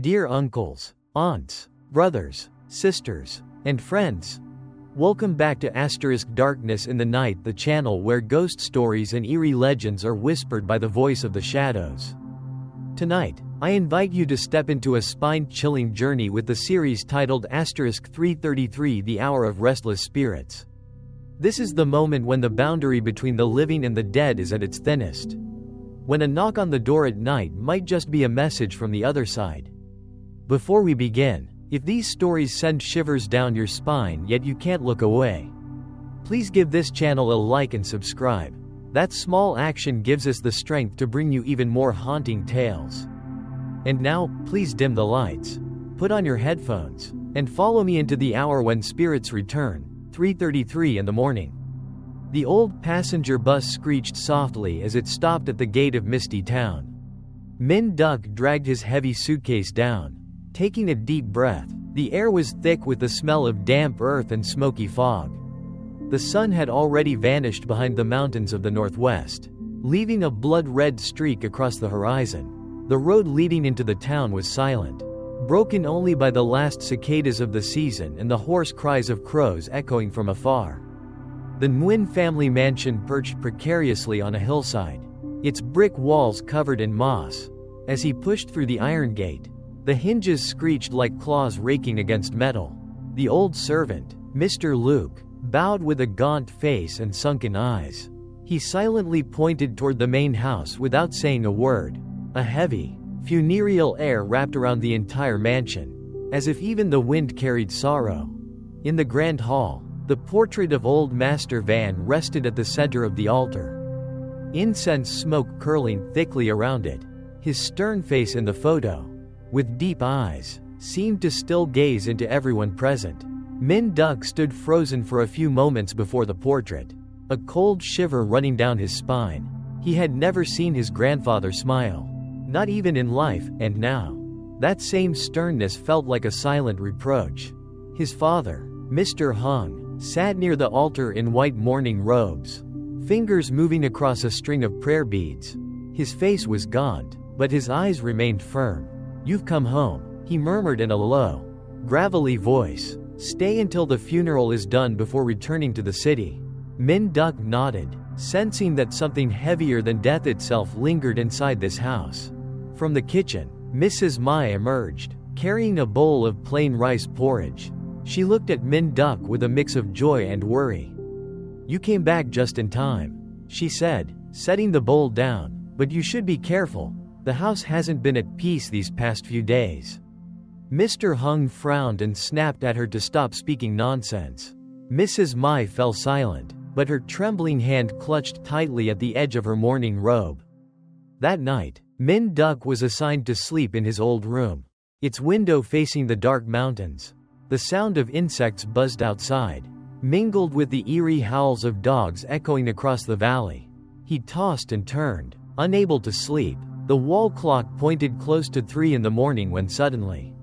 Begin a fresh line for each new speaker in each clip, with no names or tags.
Dear uncles, aunts, brothers, sisters, and friends, welcome back to *Darkness in the Night, the channel where ghost stories and eerie legends are whispered by the voice of the shadows. Tonight, I invite you to step into a spine-chilling journey with the series titled *333, the Hour of Restless Spirits. This is the moment when the boundary between the living and the dead is at its thinnest. When a knock on the door at night might just be a message from the other side. Before we begin, if these stories send shivers down your spine yet you can't look away, please give this channel a like and subscribe. That small action gives us the strength to bring you even more haunting tales. And now, please dim the lights, put on your headphones, and follow me into the hour when spirits return, 3:33 in the morning. The old passenger bus screeched softly as it stopped at the gate of Misty Town. Min Duck dragged his heavy suitcase down, taking a deep breath. The air was thick with the smell of damp earth and smoky fog. The sun had already vanished behind the mountains of the northwest, leaving a blood-red streak across the horizon. The road leading into the town was silent, broken only by the last cicadas of the season and the hoarse cries of crows echoing from afar. The Nguyen family mansion perched precariously on a hillside, its brick walls covered in moss. As he pushed through the iron gate, the hinges screeched like claws raking against metal. The old servant, Mr. Luke, bowed with a gaunt face and sunken eyes. He silently pointed toward the main house without saying a word. A heavy, funereal air wrapped around the entire mansion, as if even the wind carried sorrow. In the grand hall, the portrait of old Master Van rested at the center of the altar, incense smoke curling thickly around it. His stern face in the photo, with deep eyes, seemed to still gaze into everyone present. Min Duck stood frozen for a few moments before the portrait, a cold shiver running down his spine. He had never seen his grandfather smile, not even in life, and now, that same sternness felt like a silent reproach. His father, Mr. Hung, sat near the altar in white mourning robes, fingers moving across a string of prayer beads. His face was gaunt, but his eyes remained firm. "You've come home," he murmured in a low, gravelly voice. "Stay until the funeral is done before returning to the city." Min Duck nodded, sensing that something heavier than death itself lingered inside this house. From the kitchen, Mrs. Mai emerged, carrying a bowl of plain rice porridge. She looked at Min Duck with a mix of joy and worry. "You came back just in time," she said, setting the bowl down, "but you should be careful. The house hasn't been at peace these past few days." Mr. Hung frowned and snapped at her to stop speaking nonsense. Mrs. Mai fell silent, but her trembling hand clutched tightly at the edge of her mourning robe. That night, Min Duck was assigned to sleep in his old room, its window facing the dark mountains. The sound of insects buzzed outside, mingled with the eerie howls of dogs echoing across the valley. He tossed and turned, unable to sleep. The wall clock pointed close to 3 in the morning when suddenly,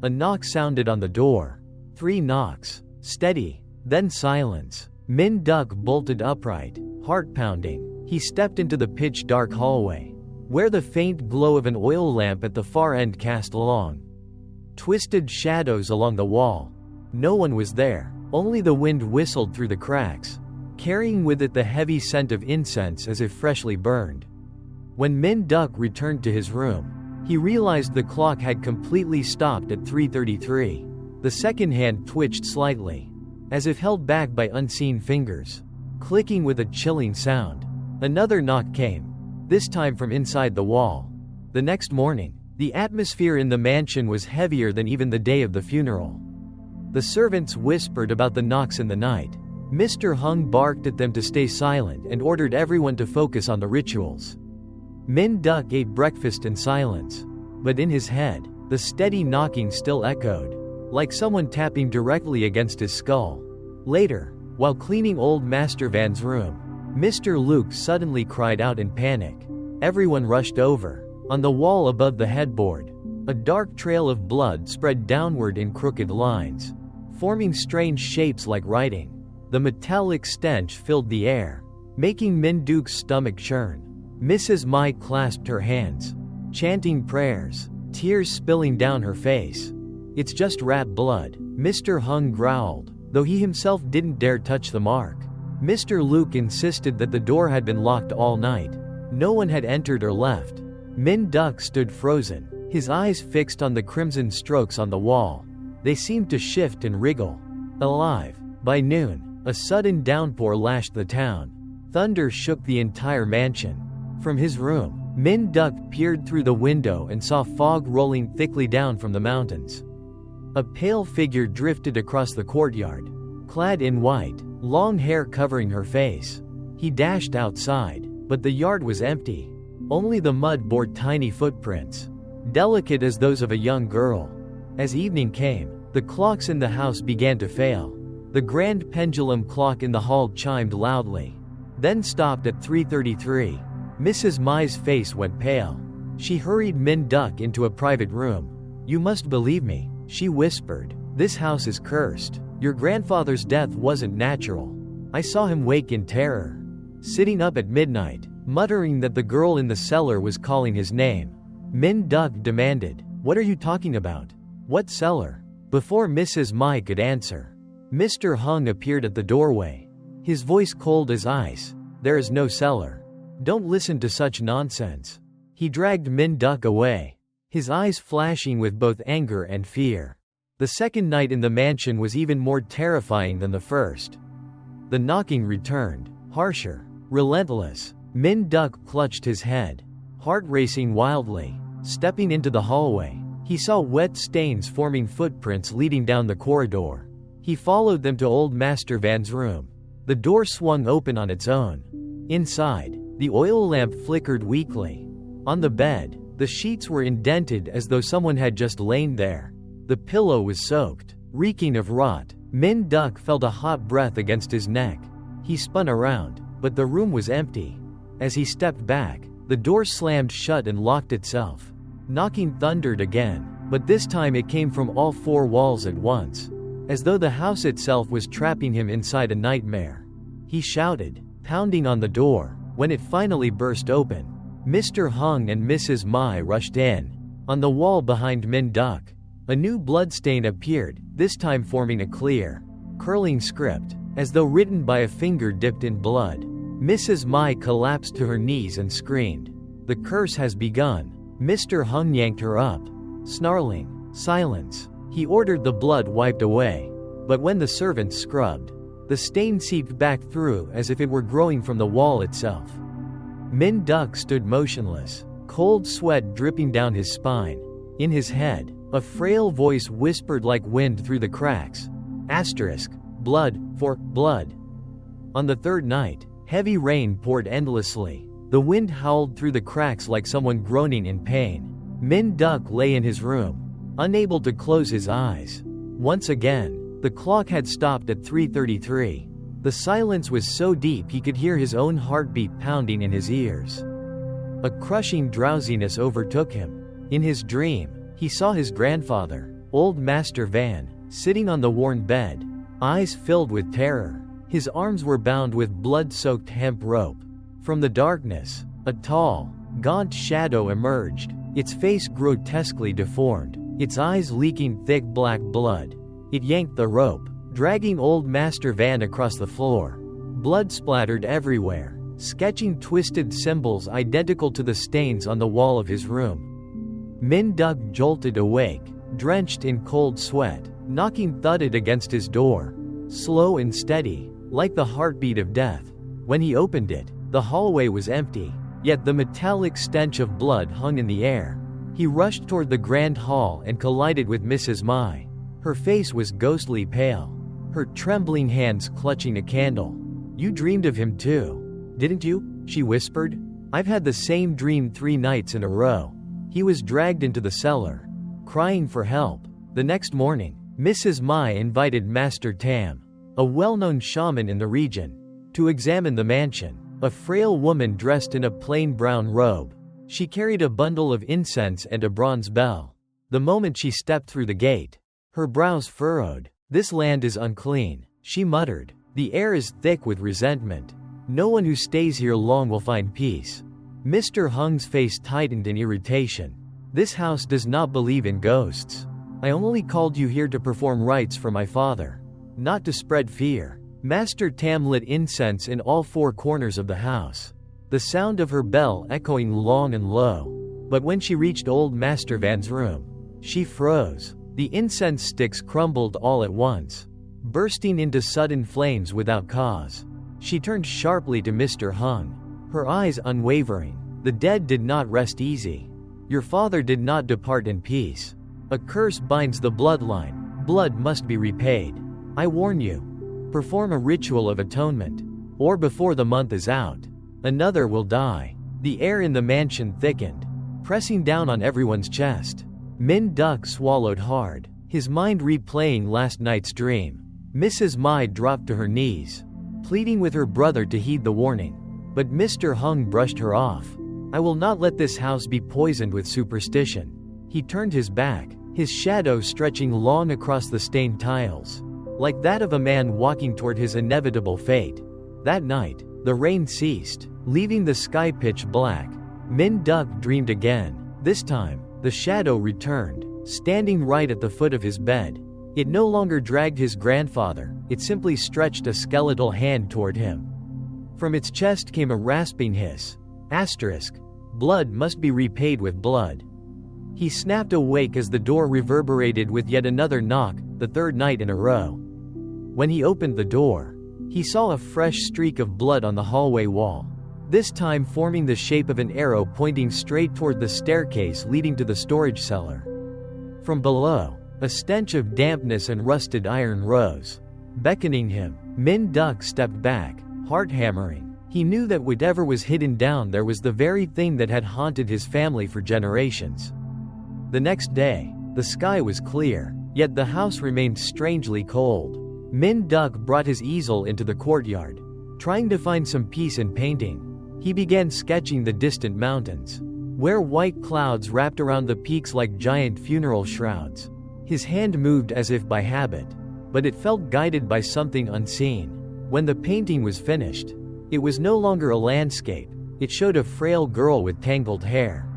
a knock sounded on the door. 3 knocks, steady, then silence. Min Duck bolted upright, heart pounding. He stepped into the pitch-dark hallway, where the faint glow of an oil lamp at the far end cast long, twisted shadows along the wall. No one was there, only the wind whistled through the cracks, carrying with it the heavy scent of incense as if freshly burned. When Min Duck returned to his room, he realized the clock had completely stopped at 3:33. The second hand twitched slightly, as if held back by unseen fingers, clicking with a chilling sound. Another knock came, this time from inside the wall. The next morning, the atmosphere in the mansion was heavier than even the day of the funeral. The servants whispered about the knocks in the night. Mr. Hung barked at them to stay silent and ordered everyone to focus on the rituals. Min Duck ate breakfast in silence, but in his head, the steady knocking still echoed, like someone tapping directly against his skull. Later, while cleaning old Master Van's room, Mr. Luke suddenly cried out in panic. Everyone rushed over. On the wall above the headboard, a dark trail of blood spread downward in crooked lines, forming strange shapes like writing. The metallic stench filled the air, making Min Duke's stomach churn. Mrs. Mai clasped her hands, chanting prayers. tears spilling down her face. "It's just rat blood," Mr. Hung growled, though he himself didn't dare touch the mark. Mr. Luke insisted that the door had been locked all night. No one had entered or left. Min Duck stood frozen, his eyes fixed on the crimson strokes on the wall. They seemed to shift and wriggle. Alive. By noon, a sudden downpour lashed the town. Thunder shook the entire mansion. From his room, Min Duck peered through the window and saw fog rolling thickly down from the mountains. A pale figure drifted across the courtyard, clad in white, long hair covering her face. He dashed outside, but the yard was empty. Only the mud bore tiny footprints, delicate as those of a young girl. As evening came, the clocks in the house began to fail. The grand pendulum clock in the hall chimed loudly, then stopped at 3:33. Mrs. Mai's face went pale. She hurried Min Duck into a private room. "You must believe me," she whispered. "This house is cursed. Your grandfather's death wasn't natural. I saw him wake in terror, sitting up at midnight, muttering that the girl in the cellar was calling his name." Min Duck demanded, "What are you talking about? What cellar?" Before Mrs. Mai could answer, Mr. Hung appeared at the doorway, his voice cold as ice. "There is no cellar. Don't listen to such nonsense." He dragged Min Duck away, his eyes flashing with both anger and fear. The second night in the mansion was even more terrifying than the first. The knocking returned, harsher, relentless. Min Duck clutched his head, heart racing wildly. Stepping into the hallway, he saw wet stains forming footprints leading down the corridor. He followed them to old Master Van's room. The door swung open on its own. Inside, the oil lamp flickered weakly. On the bed, the sheets were indented as though someone had just lain there. The pillow was soaked, reeking of rot. Min Duck felt a hot breath against his neck. He spun around, but the room was empty. As he stepped back, the door slammed shut and locked itself. Knocking thundered again, but this time it came from all four walls at once, as though the house itself was trapping him inside a nightmare. He shouted, pounding on the door. When it finally burst open, Mr. Hung and Mrs. Mai rushed in. On the wall behind Min Duck, a new bloodstain appeared, this time forming a clear, curling script, as though written by a finger dipped in blood. Mrs. Mai collapsed to her knees and screamed. "The curse has begun." Mr. Hung yanked her up, snarling, "Silence." He ordered the blood wiped away. But when the servants scrubbed, the stain seeped back through as if it were growing from the wall itself. Min Duck stood motionless, cold sweat dripping down his spine. In his head, a frail voice whispered like wind through the cracks. Blood for blood. On the third night, heavy rain poured endlessly. The wind howled through the cracks like someone groaning in pain. Min Duck lay in his room, unable to close his eyes. Once again, the clock had stopped at 3:33. The silence was so deep he could hear his own heartbeat pounding in his ears. A crushing drowsiness overtook him. In his dream, he saw his grandfather, old Master Van, sitting on the worn bed, eyes filled with terror. His arms were bound with blood-soaked hemp rope. From the darkness, a tall, gaunt shadow emerged, its face grotesquely deformed, its eyes leaking thick black blood. It yanked the rope, dragging old Master Van across the floor. Blood splattered everywhere, sketching twisted symbols identical to the stains on the wall of his room. Min Duck jolted awake, drenched in cold sweat. Knocking thudded against his door, slow and steady, like the heartbeat of death. When he opened it, the hallway was empty, yet the metallic stench of blood hung in the air. He rushed toward the grand hall and collided with Mrs. Mai. Her face was ghostly pale, her trembling hands clutching a candle. "You dreamed of him too, didn't you?" she whispered. "I've had the same dream 3 nights in a row. He was dragged into the cellar, crying for help." The next morning, Mrs. Mai invited Master Tam, a well-known shaman in the region, to examine the mansion. A frail woman dressed in a plain brown robe. She carried a bundle of incense and a bronze bell. The moment she stepped through the gate, her brows furrowed. "This land is unclean," she muttered. "The air is thick with resentment. No one who stays here long will find peace." Mr. Hung's face tightened in irritation. This house does not believe in ghosts. I only called you here to perform rites for my father, not to spread fear." Master Tam lit incense in all four corners of the house, the sound of her bell echoing long and low. But when she reached old Master Van's room, she froze. The incense sticks crumbled all at once, bursting into sudden flames without cause. She turned sharply to Mr. Hung, her eyes unwavering. "The dead did not rest easy. Your father did not depart in peace. A curse binds the bloodline. Blood must be repaid. I warn you. Perform a ritual of atonement, or before the month is out, another will die." The air in the mansion thickened, pressing down on everyone's chest. Min Duk swallowed hard, his mind replaying last night's dream. Mrs. Mai dropped to her knees, pleading with her brother to heed the warning. But Mr. Hung brushed her off. "I will not let this house be poisoned with superstition." He turned his back, his shadow stretching long across the stained tiles, like that of a man walking toward his inevitable fate. That night, the rain ceased, leaving the sky pitch black. Min Duk dreamed again. This time, the shadow returned, standing right at the foot of his bed. It no longer dragged his grandfather, it simply stretched a skeletal hand toward him. From its chest came a rasping hiss. Asterisk. Blood must be repaid with blood. He snapped awake as the door reverberated with yet another knock, the third night in a row. When he opened the door, he saw a fresh streak of blood on the hallway wall, this time forming the shape of an arrow pointing straight toward the staircase leading to the storage cellar. From below, a stench of dampness and rusted iron rose, beckoning him. Min Duk stepped back, heart hammering. He knew that whatever was hidden down there was the very thing that had haunted his family for generations. The next day, the sky was clear, yet the house remained strangely cold. Min Duk brought his easel into the courtyard, trying to find some peace in painting. He began sketching the distant mountains, where white clouds wrapped around the peaks like giant funeral shrouds. His hand moved as if by habit, but it felt guided by something unseen. When the painting was finished, it was no longer a landscape. It showed a frail girl with tangled hair,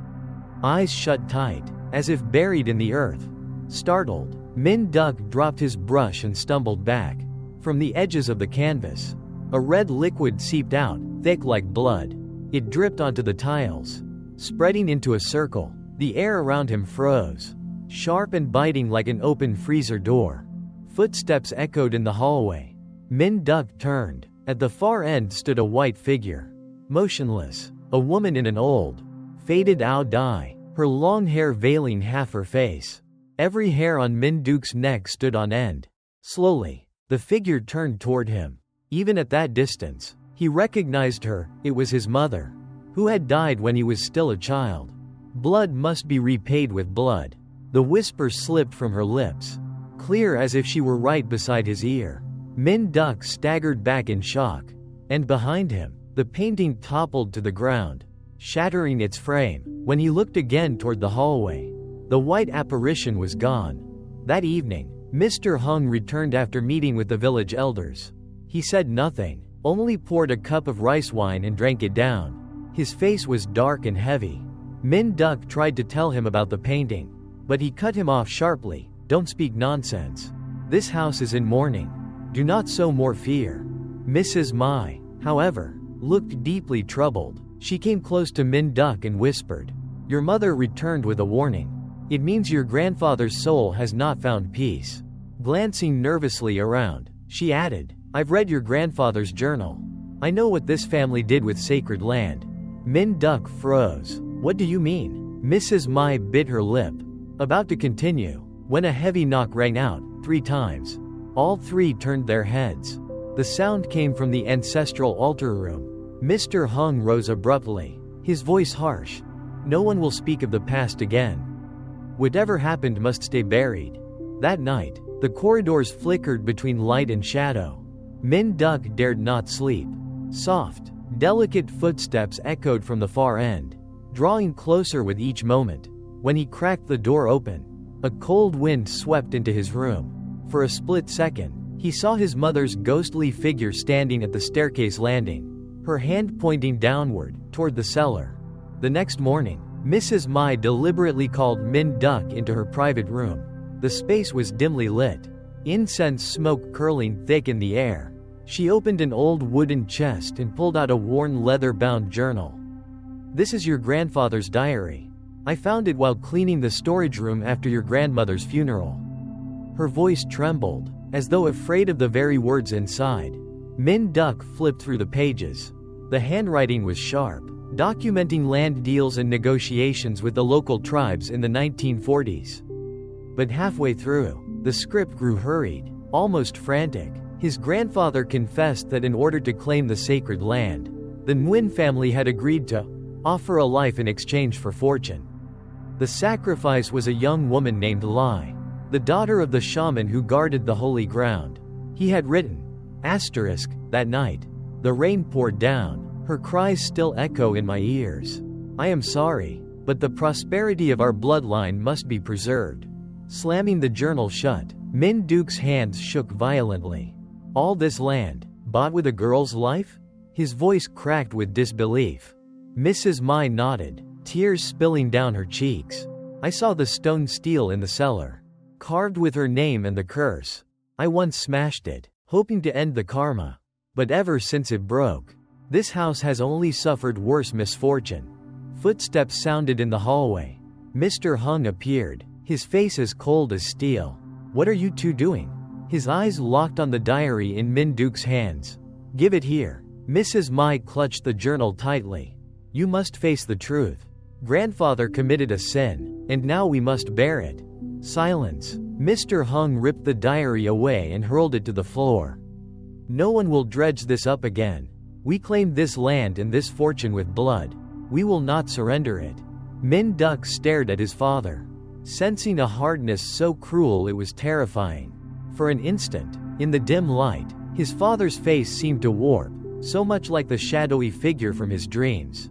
eyes shut tight, as if buried in the earth. Startled, Min Duk dropped his brush and stumbled back. From the edges of the canvas, a red liquid seeped out, thick like blood. It dripped onto the tiles, spreading into a circle. The air around him froze, sharp and biting like an open freezer door. Footsteps echoed in the hallway. Min Duk turned. At the far end stood a white figure, motionless, a woman in an old, faded dye, her long hair veiling half her face. Every hair on Min Duk's neck stood on end. Slowly, the figure turned toward him. Even at that distance, he recognized her. It was his mother, who had died when he was still a child. Blood must be repaid with blood. The whisper slipped from her lips, clear as if she were right beside his ear. Min Duk staggered back in shock, and behind him, the painting toppled to the ground, shattering its frame. When he looked again toward the hallway, the white apparition was gone. That evening, Mr. Hung returned after meeting with the village elders. He said nothing, only poured a cup of rice wine and drank it down. His face was dark and heavy. Min Duk tried to tell him about the painting, but he cut him off sharply. "Don't speak nonsense. This house is in mourning. Do not sow more fear." Mrs. Mai, however, looked deeply troubled. She came close to Min Duk and whispered, "Your mother returned with a warning. It means your grandfather's soul has not found peace." Glancing nervously around, she added, "I've read your grandfather's journal. I know what this family did with sacred land." Min Duk froze. "What do you mean?" Mrs. Mai bit her lip, about to continue, when a heavy knock rang out, 3 times. All 3 turned their heads. The sound came from the ancestral altar room. Mr. Hung rose abruptly, his voice harsh. "No one will speak of the past again. Whatever happened must stay buried." That night, the corridors flickered between light and shadow. Min Duk dared not sleep. Soft, delicate footsteps echoed from the far end, drawing closer with each moment. When he cracked the door open, a cold wind swept into his room. For a split second, he saw his mother's ghostly figure standing at the staircase landing, her hand pointing downward, toward the cellar. The next morning, Mrs. Mai deliberately called Min Duck into her private room. The space was dimly lit, incense smoke curling thick in the air. She opened an old wooden chest and pulled out a worn leather-bound journal. "This is your grandfather's diary. I found it while cleaning the storage room after your grandmother's funeral." Her voice trembled, as though afraid of the very words inside. Min Duck flipped through the pages. The handwriting was sharp, documenting land deals and negotiations with the local tribes in the 1940s. But halfway through, the script grew hurried, almost frantic. His grandfather confessed that in order to claim the sacred land, the Nguyen family had agreed to offer a life in exchange for fortune. The sacrifice was a young woman named Lai, the daughter of the shaman who guarded the holy ground. He had written, "That night, the rain poured down, her cries still echo in my ears. I am sorry, but the prosperity of our bloodline must be preserved." Slamming the journal shut, Min Duke's hands shook violently. "All this land, bought with a girl's life?" His voice cracked with disbelief. Mrs. Mai nodded, tears spilling down her cheeks. "I saw the stone stele in the cellar, carved with her name and the curse. I once smashed it, hoping to end the karma. But ever since it broke, this house has only suffered worse misfortune." Footsteps sounded in the hallway. Mr. Hung appeared, his face as cold as steel. "What are you two doing?" His eyes locked on the diary in Min Duke's hands. "Give it here." Mrs. Mai clutched the journal tightly. "You must face the truth. Grandfather committed a sin, and now we must bear it." Silence. Mr. Hung ripped the diary away and hurled it to the floor. "No one will dredge this up again. We claimed this land and this fortune with blood. We will not surrender it." Min Duck stared at his father, sensing a hardness so cruel it was terrifying. For an instant, in the dim light, his father's face seemed to warp, so much like the shadowy figure from his dreams.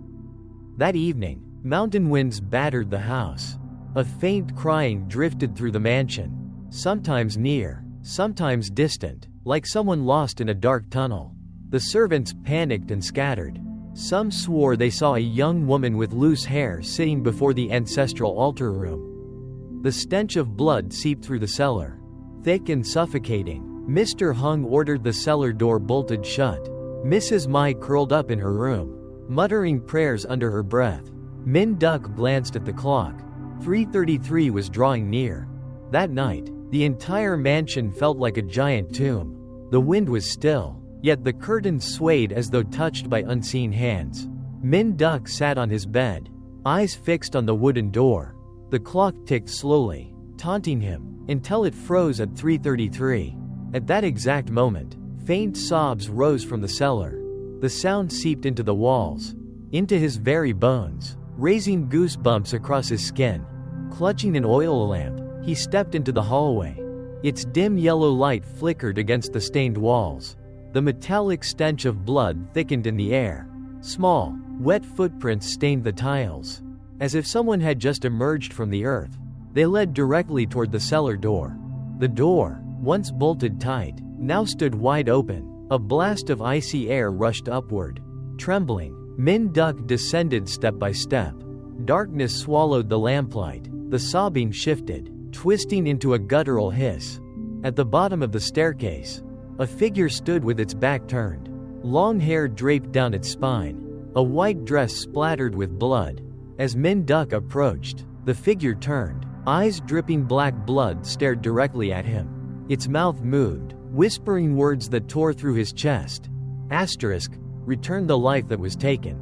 That evening, mountain winds battered the house. A faint crying drifted through the mansion, sometimes near, sometimes distant, like someone lost in a dark tunnel. The servants panicked and scattered. Some swore they saw a young woman with loose hair sitting before the ancestral altar room. The stench of blood seeped through the cellar, thick and suffocating. Mr. Hung ordered the cellar door bolted shut. Mrs. Mai curled up in her room, muttering prayers under her breath. Min Duck glanced at the clock. 3:33 was drawing near. That night, the entire mansion felt like a giant tomb. The wind was still, yet the curtains swayed as though touched by unseen hands. Min Duck sat on his bed, eyes fixed on the wooden door. The clock ticked slowly, taunting him, until it froze at 3:33. At that exact moment, faint sobs rose from the cellar. The sound seeped into the walls, into his very bones, raising goosebumps across his skin. Clutching an oil lamp, he stepped into the hallway. Its dim yellow light flickered against the stained walls. The metallic stench of blood thickened in the air. Small, wet footprints stained the tiles, as if someone had just emerged from the earth. They led directly toward the cellar door. The door, once bolted tight, now stood wide open. A blast of icy air rushed upward. Trembling, Min Duck descended step by step. Darkness swallowed the lamplight. The sobbing shifted, twisting into a guttural hiss. At the bottom of the staircase, a figure stood with its back turned. Long hair draped down its spine. A white dress splattered with blood. As Min Duck approached, the figure turned. Eyes dripping black blood stared directly at him. Its mouth moved, whispering words that tore through his chest. Return the life that was taken.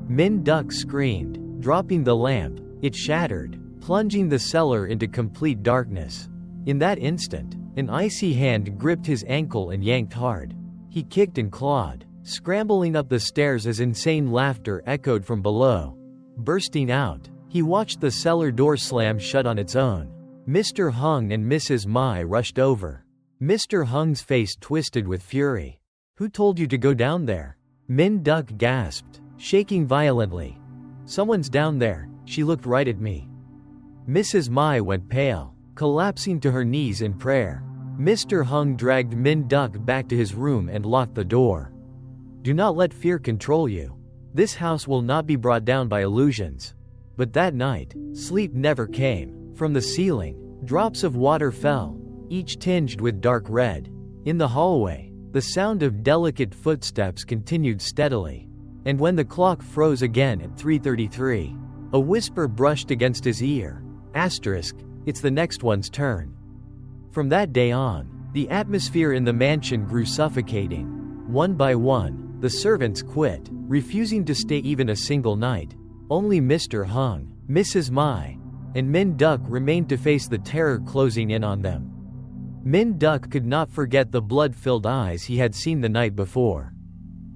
Min Duck screamed, dropping the lamp. It shattered, plunging the cellar into complete darkness. In that instant, an icy hand gripped his ankle and yanked hard. He kicked and clawed, scrambling up the stairs as insane laughter echoed from below. Bursting out, he watched the cellar door slam shut on its own. Mr. Hung and Mrs. Mai rushed over. Mr. Hung's face twisted with fury. "Who told you to go down there?" Min Duck gasped, shaking violently. "Someone's down there." She looked right at me. Mrs. Mai went pale, collapsing to her knees in prayer. Mr. Hung dragged Min Duck back to his room and locked the door. "Do not let fear control you. This house will not be brought down by illusions." But that night, sleep never came. From the ceiling, drops of water fell, each tinged with dark red. In the hallway, the sound of delicate footsteps continued steadily. And when the clock froze again at 3:33, a whisper brushed against his ear. Asterisk, it's the next one's turn. From that day on, the atmosphere in the mansion grew suffocating. One by one, the servants quit, refusing to stay even a single night. Only Mr. Hung, Mrs. Mai, and Min Duck remained to face the terror closing in on them. Min Duck could not forget the blood-filled eyes he had seen the night before.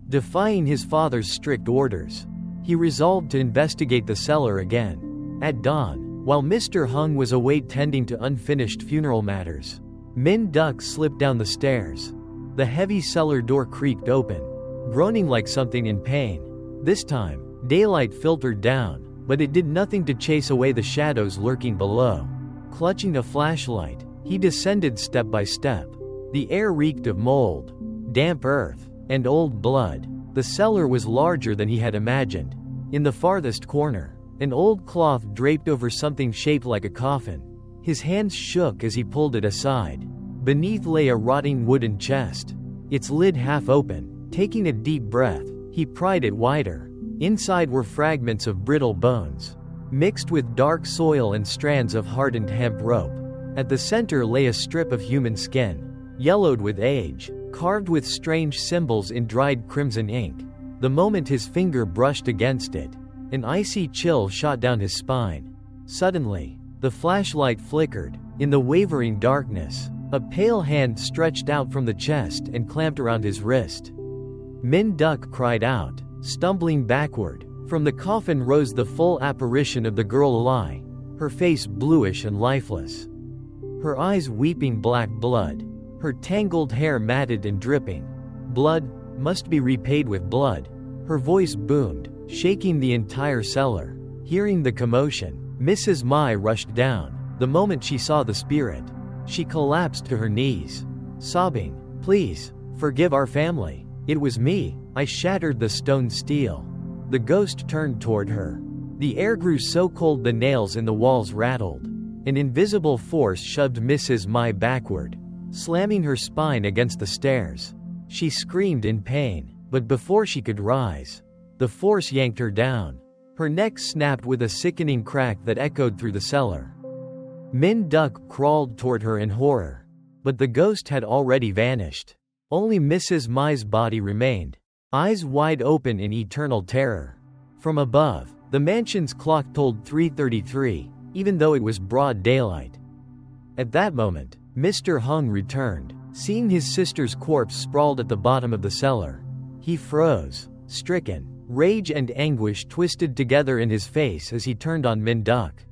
Defying his father's strict orders, he resolved to investigate the cellar again. At dawn, while Mr. Hung was away tending to unfinished funeral matters, Min Duck slipped down the stairs. The heavy cellar door creaked open, groaning like something in pain. This time, daylight filtered down, but it did nothing to chase away the shadows lurking below. Clutching a flashlight, he descended step by step. The air reeked of mold, damp earth, and old blood. The cellar was larger than he had imagined. In the farthest corner, an old cloth draped over something shaped like a coffin. His hands shook as he pulled it aside. Beneath lay a rotting wooden chest, its lid half open. Taking a deep breath, he pried it wider. Inside were fragments of brittle bones, mixed with dark soil and strands of hardened hemp rope. At the center lay a strip of human skin, yellowed with age, carved with strange symbols in dried crimson ink. The moment his finger brushed against it, an icy chill shot down his spine. Suddenly, the flashlight flickered. In the wavering darkness, a pale hand stretched out from the chest and clamped around his wrist. Min Duck cried out, stumbling backward. From the coffin rose the full apparition of the girl Lai, her face bluish and lifeless, her eyes weeping black blood, her tangled hair matted and dripping. Blood must be repaid with blood. Her voice boomed, shaking the entire cellar. Hearing the commotion, Mrs. Mai rushed down. The moment she saw the spirit, she collapsed to her knees, sobbing, "Please, forgive our family. It was me, I shattered the stone steel." The ghost turned toward her. The air grew so cold the nails in the walls rattled. An invisible force shoved Mrs. Mai backward, slamming her spine against the stairs. She screamed in pain, but before she could rise, the force yanked her down. Her neck snapped with a sickening crack that echoed through the cellar. Min Duck crawled toward her in horror, but the ghost had already vanished. Only Mrs. Mai's body remained, eyes wide open in eternal terror. From above, the mansion's clock told 3:33, even though it was broad daylight. At that moment, Mr. Hung returned, seeing his sister's corpse sprawled at the bottom of the cellar. He froze, stricken. Rage and anguish twisted together in his face as he turned on Min Duck.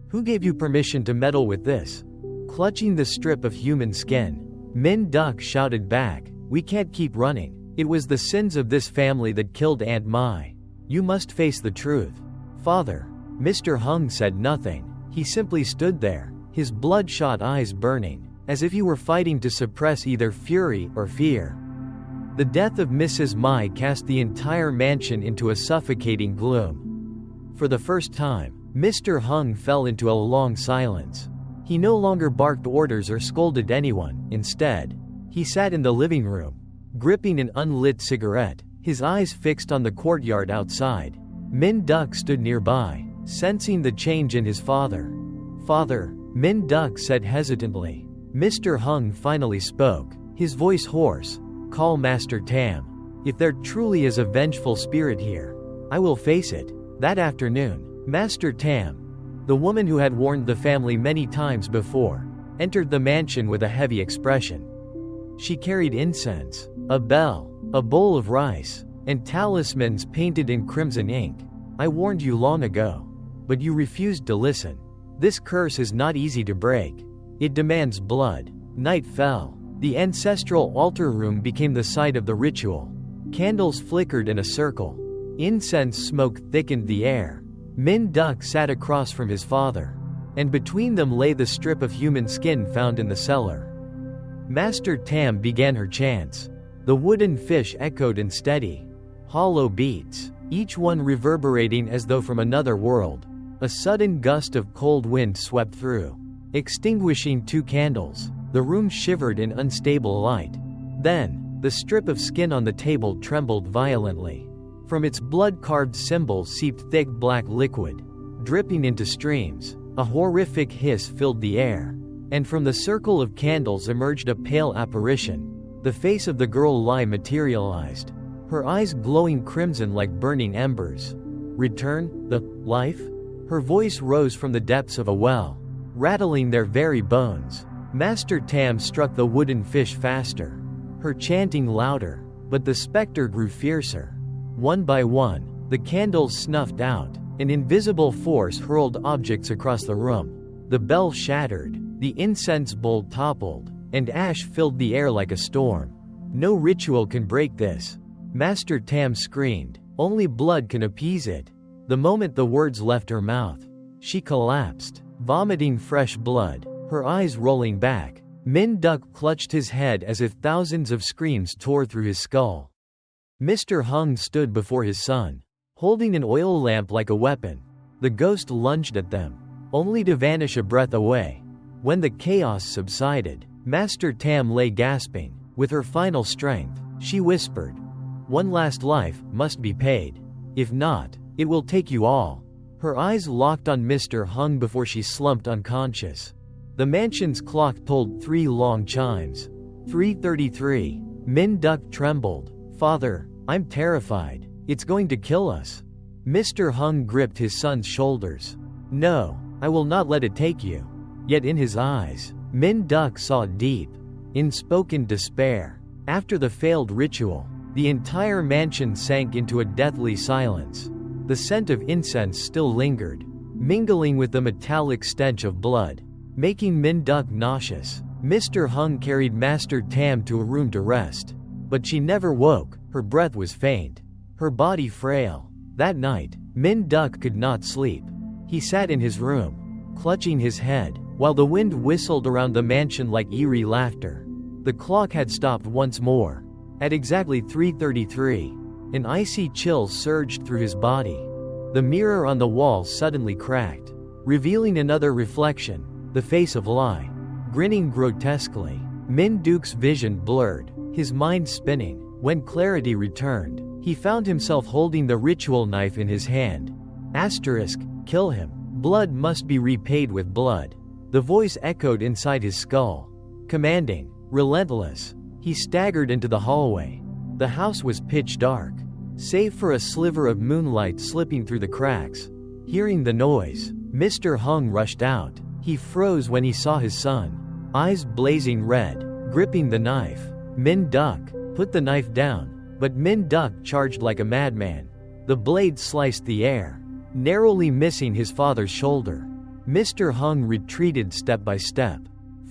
"Who gave you permission to meddle with this?" Clutching the strip of human skin, Min Duck shouted back, "We can't keep running. It was the sins of this family that killed Aunt Mai. You must face the truth." "Father." Mr. Hung said nothing. He simply stood there, his bloodshot eyes burning, as if he were fighting to suppress either fury or fear. The death of Mrs. Mai cast the entire mansion into a suffocating gloom. For the first time, Mr. Hung fell into a long silence. He no longer barked orders or scolded anyone. Instead, he sat in the living room, gripping an unlit cigarette, his eyes fixed on the courtyard outside. Min Duck stood nearby, sensing the change in his father. "Father," Min Duck said hesitantly. Mr. Hung finally spoke, his voice hoarse. "Call Master Tam. If there truly is a vengeful spirit here, I will face it." That afternoon, Master Tam, the woman who had warned the family many times before, entered the mansion with a heavy expression. She carried incense, a bell, a bowl of rice, and talismans painted in crimson ink. "I warned you long ago, but you refused to listen. This curse is not easy to break. It demands blood." Night fell. The ancestral altar room became the site of the ritual. Candles flickered in a circle. Incense smoke thickened the air. Min Duck sat across from his father, and between them lay the strip of human skin found in the cellar. Master Tam began her chants. The wooden fish echoed in steady, hollow beats, each one reverberating as though from another world. A sudden gust of cold wind swept through, extinguishing 2 candles. The room shivered in unstable light. Then, the strip of skin on the table trembled violently. From its blood-carved symbol seeped thick black liquid, dripping into streams. A horrific hiss filled the air, and from the circle of candles emerged a pale apparition. The face of the girl Lai materialized, her eyes glowing crimson like burning embers. Return, the life? Her voice rose from the depths of a well, rattling their very bones. Master Tam struck the wooden fish faster, her chanting louder, but the specter grew fiercer. One by one, the candles snuffed out. An invisible force hurled objects across the room. The bell shattered, the incense bowl toppled, and ash filled the air like a storm. No ritual can break this, Master Tam screamed. Only blood can appease it. The moment the words left her mouth, she collapsed, vomiting fresh blood, her eyes rolling back. Min Duk clutched his head as if thousands of screams tore through his skull. Mr. Hung stood before his son, holding an oil lamp like a weapon. The ghost lunged at them, only to vanish a breath away. When the chaos subsided, Master Tam lay gasping. With her final strength, she whispered, "One last life must be paid. If not, it will take you all." Her eyes locked on Mr. Hung before she slumped unconscious. The mansion's clock told 3 long chimes. 3:33. Min Duk trembled. "Father, I'm terrified. It's going to kill us." Mr. Hung gripped his son's shoulders. "No, I will not let it take you." Yet in his eyes, Min Duk saw deep, unspoken despair. After the failed ritual, the entire mansion sank into a deathly silence. The scent of incense still lingered, mingling with the metallic stench of blood, making Min Duk nauseous. Mr. Hung carried Master Tam to a room to rest. But she never woke, her breath was faint, her body frail. That night, Min Duk could not sleep. He sat in his room, clutching his head, while the wind whistled around the mansion like eerie laughter. The clock had stopped once more. At exactly 3:33, an icy chill surged through his body. The mirror on the wall suddenly cracked, revealing another reflection, the face of Lai, grinning grotesquely. Min Duk's vision blurred, his mind spinning. When clarity returned, he found himself holding the ritual knife in his hand. Asterisk, kill him. Blood must be repaid with blood. The voice echoed inside his skull, commanding, relentless. He staggered into the hallway. The house was pitch dark, save for a sliver of moonlight slipping through the cracks. Hearing the noise, Mr. Hung rushed out. He froze when he saw his son, eyes blazing red, gripping the knife. Min Duk, put the knife down. But Min Duk charged like a madman. The blade sliced the air, narrowly missing his father's shoulder. Mr. Hung retreated step by step,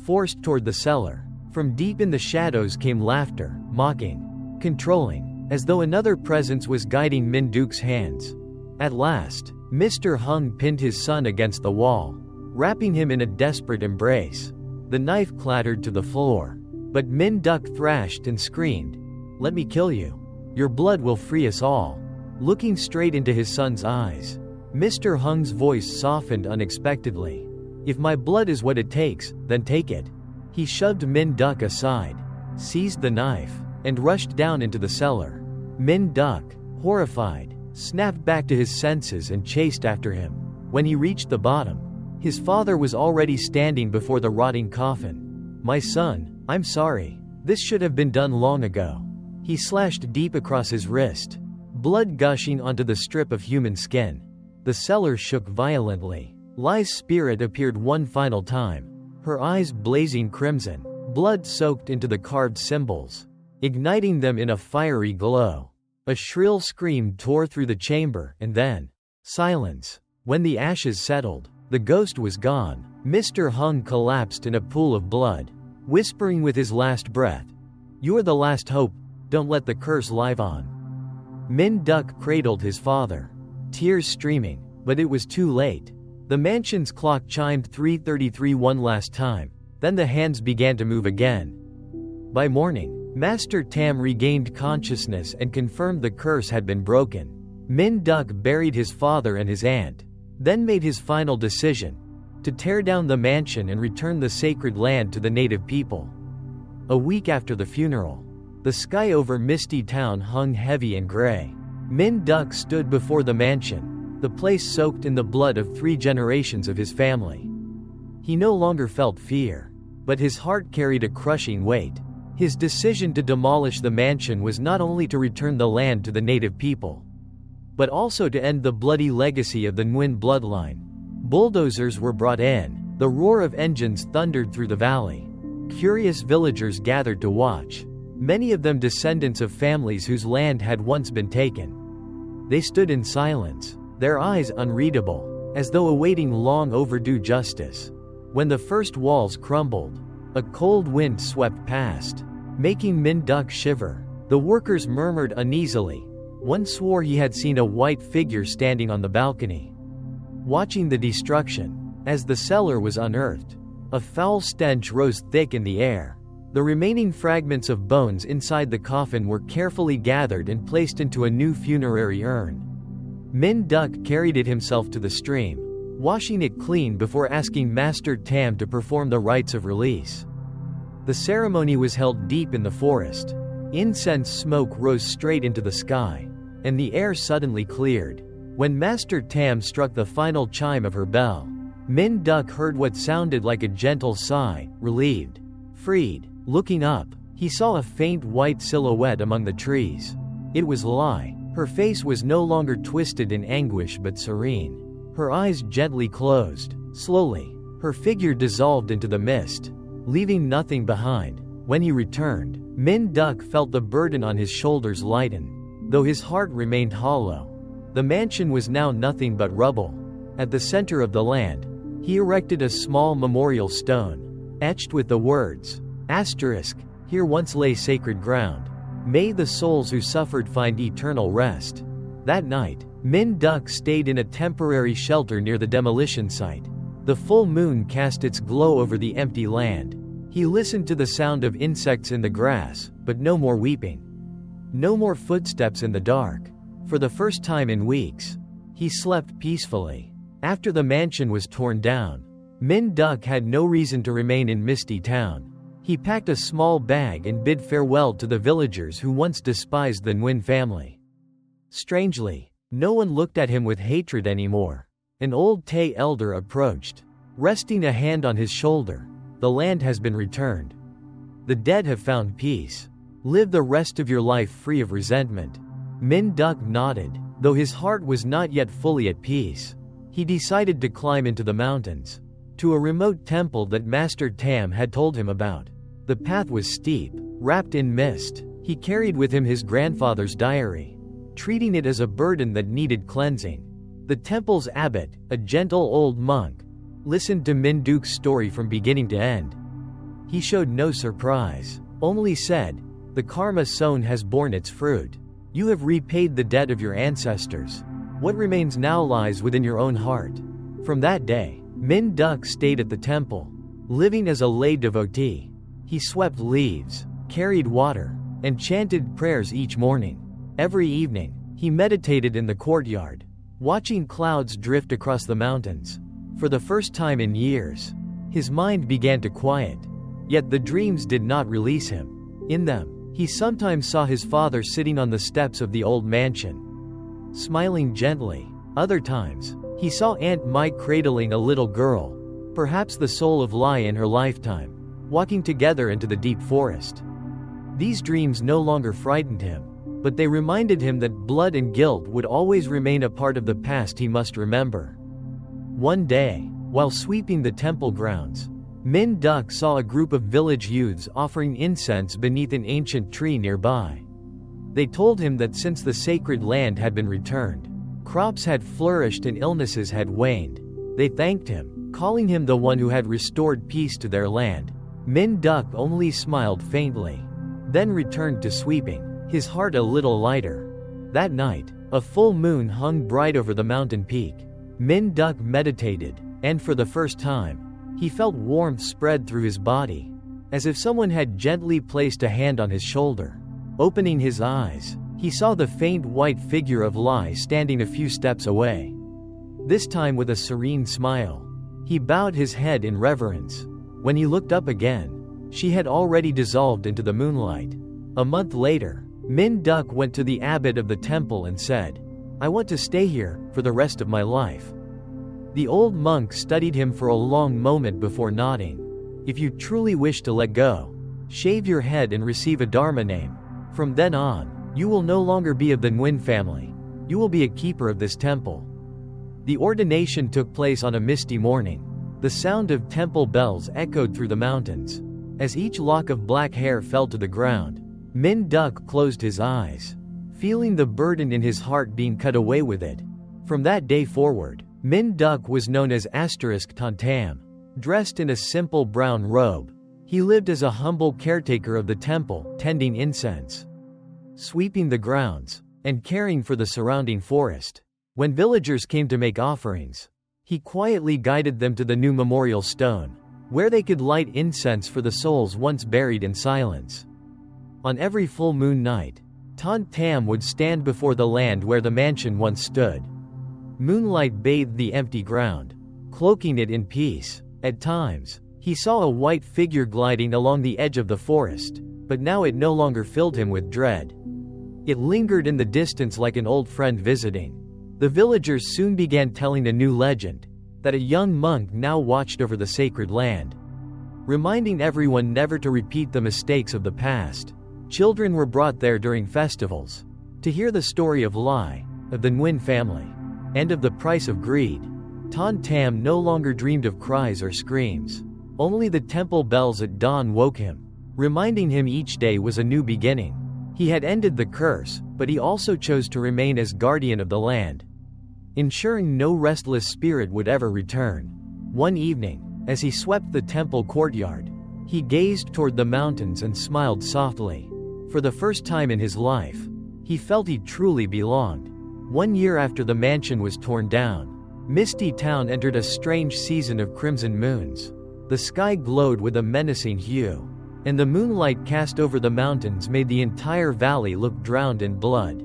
forced toward the cellar. From deep in the shadows came laughter, mocking, controlling, as though another presence was guiding Min Duk's hands. At last, Mr. Hung pinned his son against the wall, wrapping him in a desperate embrace. The knife clattered to the floor, but Min Duk thrashed and screamed, "Let me kill you. Your blood will free us all." Looking straight into his son's eyes, Mr. Hung's voice softened unexpectedly. "If my blood is what it takes, then take it." He shoved Min Duk aside, seized the knife, and rushed down into the cellar. Min Duk, horrified, snapped back to his senses and chased after him. When he reached the bottom, his father was already standing before the rotting coffin. "My son, I'm sorry. This should have been done long ago." He slashed deep across his wrist, blood gushing onto the strip of human skin. The cellar shook violently. Lai's spirit appeared one final time, her eyes blazing crimson. Blood soaked into the carved symbols, igniting them in a fiery glow. A shrill scream tore through the chamber, and then silence. When the ashes settled, the ghost was gone. Mr. Hung collapsed in a pool of blood, whispering with his last breath, "You are the last hope. Don't let the curse live on." Min Duk cradled his father, tears streaming, but it was too late. The mansion's clock chimed 3:33 one last time, then the hands began to move again. By morning, Master Tam regained consciousness and confirmed the curse had been broken. Min Duk buried his father and his aunt, then made his final decision to tear down the mansion and return the sacred land to the native people. A week after the funeral, the sky over Misty Town hung heavy and gray. Min Duk stood before the mansion, the place soaked in the blood of 3 generations of his family. He no longer felt fear, but his heart carried a crushing weight. His decision to demolish the mansion was not only to return the land to the native people, but also to end the bloody legacy of the Nguyen bloodline. Bulldozers were brought in, the roar of engines thundered through the valley. Curious villagers gathered to watch, many of them descendants of families whose land had once been taken. They stood in silence, their eyes unreadable, as though awaiting long overdue justice. When the first walls crumbled, a cold wind swept past, making Min Duk shiver. The workers murmured uneasily. One swore he had seen a white figure standing on the balcony, watching the destruction. As the cellar was unearthed, a foul stench rose thick in the air. The remaining fragments of bones inside the coffin were carefully gathered and placed into a new funerary urn. Min Duk carried it himself to the stream, washing it clean before asking Master Tam to perform the rites of release. The ceremony was held deep in the forest. Incense smoke rose straight into the sky, and the air suddenly cleared. When Master Tam struck the final chime of her bell, Min Duk heard what sounded like a gentle sigh, relieved, freed. Looking up, he saw a faint white silhouette among the trees. It was Lai. Her face was no longer twisted in anguish but serene. Her eyes gently closed. Slowly, her figure dissolved into the mist, leaving nothing behind. When he returned, Min Duk felt the burden on his shoulders lighten, though his heart remained hollow. The mansion was now nothing but rubble. At the center of the land, he erected a small memorial stone, etched with the words, Asterisk, here once lay sacred ground. May the souls who suffered find eternal rest. That night, Min Duk stayed in a temporary shelter near the demolition site. The full moon cast its glow over the empty land. He listened to the sound of insects in the grass, but no more weeping. No more footsteps in the dark. For the first time in weeks, he slept peacefully. After the mansion was torn down, Min Duk had no reason to remain in Misty Town. He packed a small bag and bid farewell to the villagers who once despised the Nguyen family. Strangely, no one looked at him with hatred anymore. An old Tay elder approached, resting a hand on his shoulder. The land has been returned. The dead have found peace. Live the rest of your life free of resentment. Min Duk nodded, though his heart was not yet fully at peace. He decided to climb into the mountains, to a remote temple that Master Tam had told him about. The path was steep, wrapped in mist. He carried with him his grandfather's diary, treating it as a burden that needed cleansing. The temple's abbot, a gentle old monk, listened to Min Duk's story from beginning to end. He showed no surprise, only said, "The karma sown has borne its fruit. You have repaid the debt of your ancestors. What remains now lies within your own heart." From that day, Min Duk stayed at the temple, living as a lay devotee. He swept leaves, carried water, and chanted prayers each morning. Every evening, he meditated in the courtyard, watching clouds drift across the mountains. For the first time in years, his mind began to quiet. Yet the dreams did not release him. In them, he sometimes saw his father sitting on the steps of the old mansion, smiling gently. Other times, he saw Aunt Mai cradling a little girl, perhaps the soul of Lai in her lifetime, walking together into the deep forest. These dreams no longer frightened him, but they reminded him that blood and guilt would always remain a part of the past he must remember. One day, while sweeping the temple grounds, Min Duk saw a group of village youths offering incense beneath an ancient tree nearby. They told him that since the sacred land had been returned, crops had flourished and illnesses had waned. They thanked him, calling him the one who had restored peace to their land. Min Duk only smiled faintly, then returned to sweeping, his heart a little lighter. That night, a full moon hung bright over the mountain peak. Min Duk meditated, and for the first time, he felt warmth spread through his body, as if someone had gently placed a hand on his shoulder. Opening his eyes, he saw the faint white figure of Lai standing a few steps away. this time with a serene smile. He bowed his head in reverence. When he looked up again, she had already dissolved into the moonlight. A month later, Min Duk went to the abbot of the temple and said, "I want to stay here for the rest of my life." The old monk studied him for a long moment before nodding. "If you truly wish to let go, shave your head and receive a Dharma name. From then on, you will no longer be of the Nguyen family. You will be a keeper of this temple." The ordination took place on a misty morning. The sound of temple bells echoed through the mountains. As each lock of black hair fell to the ground, Min Duk closed his eyes, feeling the burden in his heart being cut away with it. From that day forward, Min Duk was known as Tam. Dressed in a simple brown robe, he lived as a humble caretaker of the temple, tending incense, sweeping the grounds, and caring for the surrounding forest. When villagers came to make offerings, he quietly guided them to the new memorial stone, where they could light incense for the souls once buried in silence. On every full moon night, Tam would stand before the land where the mansion once stood. Moonlight bathed the empty ground, cloaking it in peace. At times, he saw a white figure gliding along the edge of the forest, but now it no longer filled him with dread. It lingered in the distance like an old friend visiting. The villagers soon began telling a new legend, that a young monk now watched over the sacred land, reminding everyone never to repeat the mistakes of the past. Children were brought there during festivals, to hear the story of Lai, of the Nguyen family, and of the price of greed. Tam no longer dreamed of cries or screams. Only the temple bells at dawn woke him, reminding him each day was a new beginning. He had ended the curse, but he also chose to remain as guardian of the land, ensuring no restless spirit would ever return. One evening, as he swept the temple courtyard, he gazed toward the mountains and smiled softly. For the first time in his life, he felt he truly belonged. 1 year after the mansion was torn down, Misty Town entered a strange season of crimson moons. The sky glowed with a menacing hue, and the moonlight cast over the mountains made the entire valley look drowned in blood.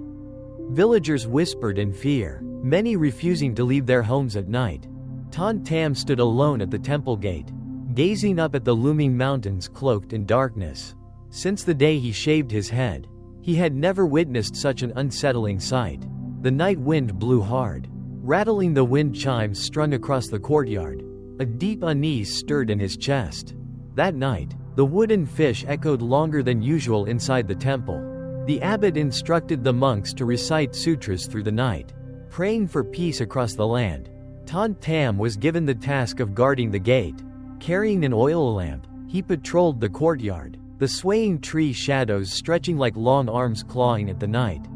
Villagers whispered in fear, many refusing to leave their homes at night. Tam stood alone at the temple gate, gazing up at the looming mountains cloaked in darkness. Since the day he shaved his head, he had never witnessed such an unsettling sight. The night wind blew hard, rattling the wind chimes strung across the courtyard. A deep unease stirred in his chest. That night, the wooden fish echoed longer than usual inside the temple. The abbot instructed the monks to recite sutras through the night, praying for peace across the land. Tam was given the task of guarding the gate. Carrying an oil lamp, he patrolled the courtyard, the swaying tree shadows stretching like long arms clawing at the night.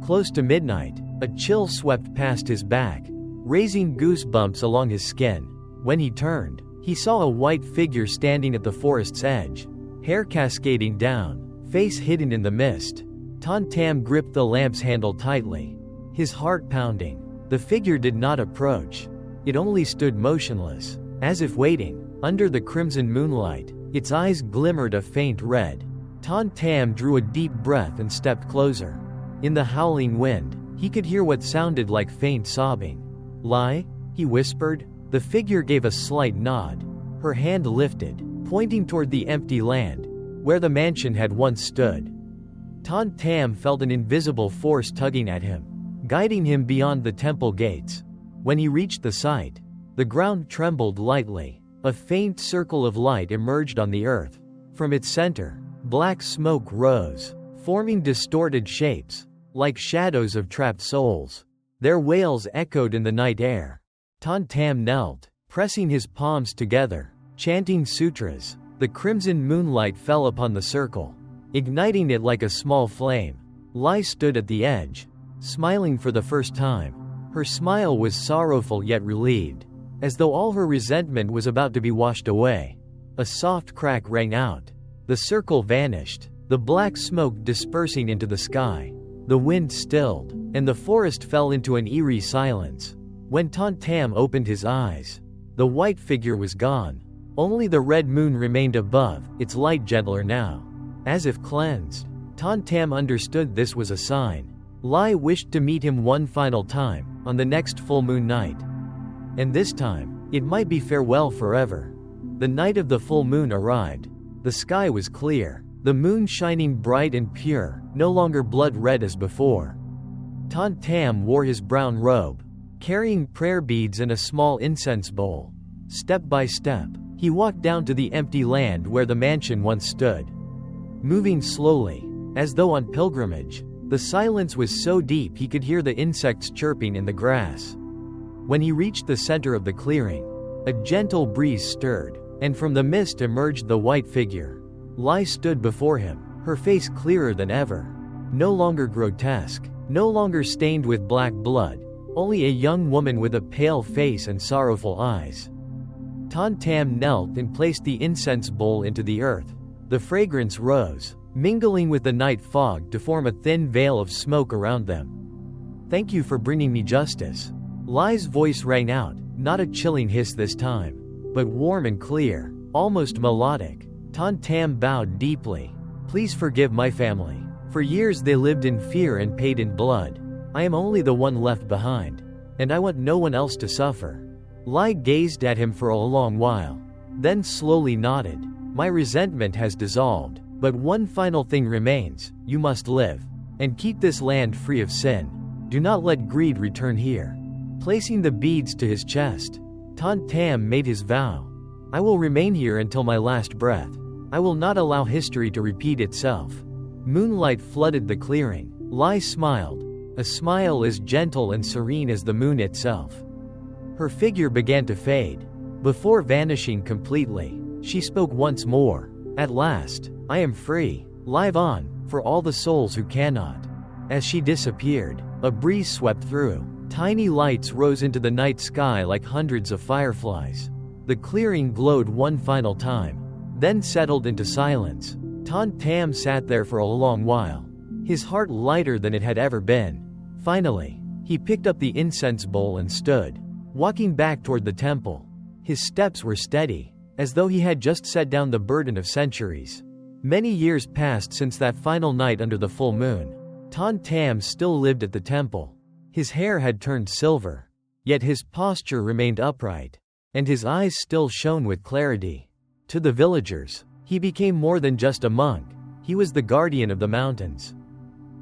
Close to midnight, a chill swept past his back, raising goosebumps along his skin. When he turned, he saw a white figure standing at the forest's edge, hair cascading down, face hidden in the mist. Tam gripped the lamp's handle tightly, his heart pounding. The figure did not approach. It only stood motionless, as if waiting. Under the crimson moonlight, its eyes glimmered a faint red. Tam drew a deep breath and stepped closer. In the howling wind, he could hear what sounded like faint sobbing. "Lai?" he whispered. The figure gave a slight nod. Her hand lifted, pointing toward the empty land, where the mansion had once stood. Tam felt an invisible force tugging at him, guiding him beyond the temple gates. When he reached the site, the ground trembled lightly. A faint circle of light emerged on the earth. From its center, black smoke rose, forming distorted shapes, like shadows of trapped souls. Their wails echoed in the night air. Tam knelt, pressing his palms together, chanting sutras. The crimson moonlight fell upon the circle, igniting it like a small flame. Lai stood at the edge, smiling for the first time. Her smile was sorrowful yet relieved, as though all her resentment was about to be washed away. A soft crack rang out. The circle vanished, the black smoke dispersing into the sky. The wind stilled, and the forest fell into an eerie silence. When Tam opened his eyes, the white figure was gone. Only the red moon remained above, its light gentler now, as if cleansed. Tam understood this was a sign. Lai wished to meet him one final time, on the next full moon night. And this time, it might be farewell forever. The night of the full moon arrived. The sky was clear, the moon shining bright and pure, no longer blood red as before. Ton Tam wore his brown robe, carrying prayer beads and a small incense bowl. Step by step, he walked down to the empty land where the mansion once stood. Moving slowly, as though on pilgrimage, the silence was so deep he could hear the insects chirping in the grass. When he reached the center of the clearing, a gentle breeze stirred, and from the mist emerged the white figure. Lai stood before him, her face clearer than ever. No longer grotesque, no longer stained with black blood, only a young woman with a pale face and sorrowful eyes. Ton Tam knelt and placed the incense bowl into the earth. The fragrance rose, mingling with the night fog to form a thin veil of smoke around them. "Thank you for bringing me justice." Lai's voice rang out, not a chilling hiss this time, but warm and clear, almost melodic. Ton Tam bowed deeply. "Please forgive my family. For years they lived in fear and paid in blood. I am only the one left behind, and I want no one else to suffer." Lai gazed at him for a long while, then slowly nodded. "My resentment has dissolved, but one final thing remains: you must live, and keep this land free of sin. Do not let greed return here." Placing the beads to his chest, Ton Tam made his vow. "I will remain here until my last breath. I will not allow history to repeat itself." Moonlight flooded the clearing. Lai smiled, a smile as gentle and serene as the moon itself. Her figure began to fade. Before vanishing completely, she spoke once more. "At last, I am free. Live on, for all the souls who cannot." As she disappeared, a breeze swept through. Tiny lights rose into the night sky like hundreds of fireflies. The clearing glowed one final time, then settled into silence. Ton Tam sat there for a long while, his heart lighter than it had ever been. Finally, he picked up the incense bowl and stood, walking back toward the temple. His steps were steady, as though he had just set down the burden of centuries. Many years passed since that final night under the full moon. Ton Tam still lived at the temple. His hair had turned silver, yet his posture remained upright, and his eyes still shone with clarity. To the villagers, he became more than just a monk. He was the guardian of the mountains,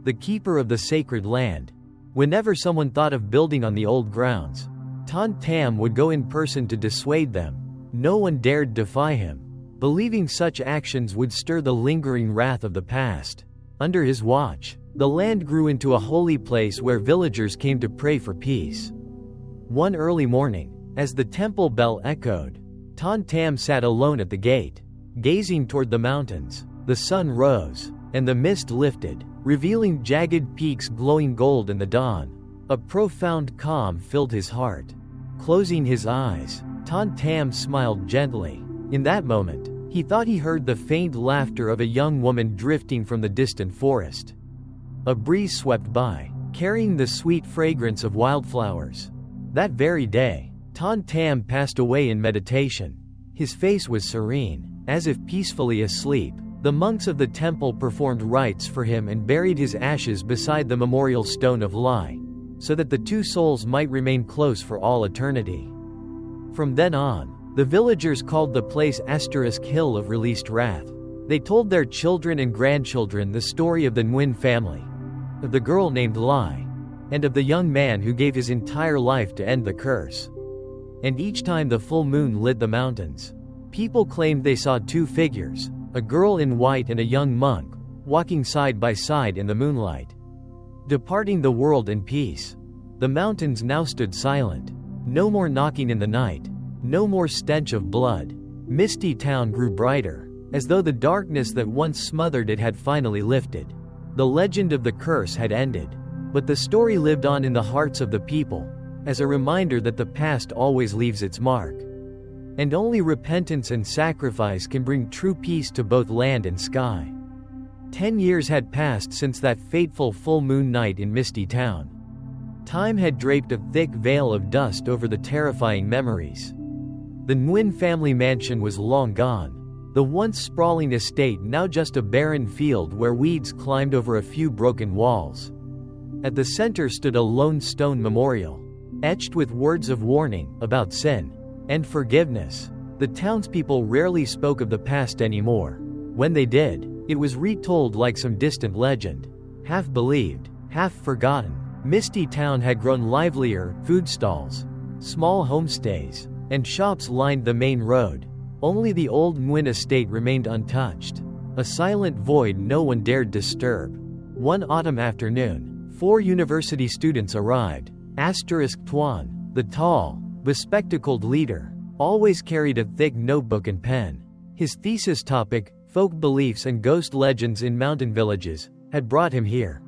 the keeper of the sacred land. Whenever someone thought of building on the old grounds, Ton Tam would go in person to dissuade them. No one dared defy him, believing such actions would stir the lingering wrath of the past. Under his watch, the land grew into a holy place where villagers came to pray for peace. One early morning, as the temple bell echoed, Ton Tam sat alone at the gate, gazing toward the mountains. The sun rose, and the mist lifted, revealing jagged peaks glowing gold in the dawn. A profound calm filled his heart. Closing his eyes, Ton Tam smiled gently. In that moment, he thought he heard the faint laughter of a young woman drifting from the distant forest. A breeze swept by, carrying the sweet fragrance of wildflowers. That very day, Ton Tam passed away in meditation. His face was serene, as if peacefully asleep. The monks of the temple performed rites for him and buried his ashes beside the memorial stone of Lai, so that the two souls might remain close for all eternity. From then on, the villagers called the place Hill of Released Wrath. They told their children and grandchildren the story of the Nguyen family, of the girl named Lai, and of the young man who gave his entire life to end the curse. And each time the full moon lit the mountains, people claimed they saw two figures, a girl in white and a young monk, walking side by side in the moonlight, departing the world in peace. The mountains now stood silent. No more knocking in the night, no more stench of blood. Misty Town grew brighter, as though the darkness that once smothered it had finally lifted. The legend of the curse had ended, but the story lived on in the hearts of the people, as a reminder that the past always leaves its mark. And only repentance and sacrifice can bring true peace to both land and sky. 10 years had passed since that fateful full moon night in Misty Town. Time had draped a thick veil of dust over the terrifying memories. The Nguyen family mansion was long gone, the once sprawling estate now just a barren field where weeds climbed over a few broken walls. At the center stood a lone stone memorial, etched with words of warning about sin and forgiveness. The townspeople rarely spoke of the past anymore. When they did, it was retold like some distant legend, half believed, half forgotten. Misty Town had grown livelier, food stalls, small homestays, and shops lined the main road. Only the old Nguyen estate remained untouched, a silent void no one dared disturb. One autumn afternoon, 4 university students arrived. Tuan, the tall, bespectacled leader, always carried a thick notebook and pen. His thesis topic, folk beliefs and ghost legends in mountain villages, had brought him here.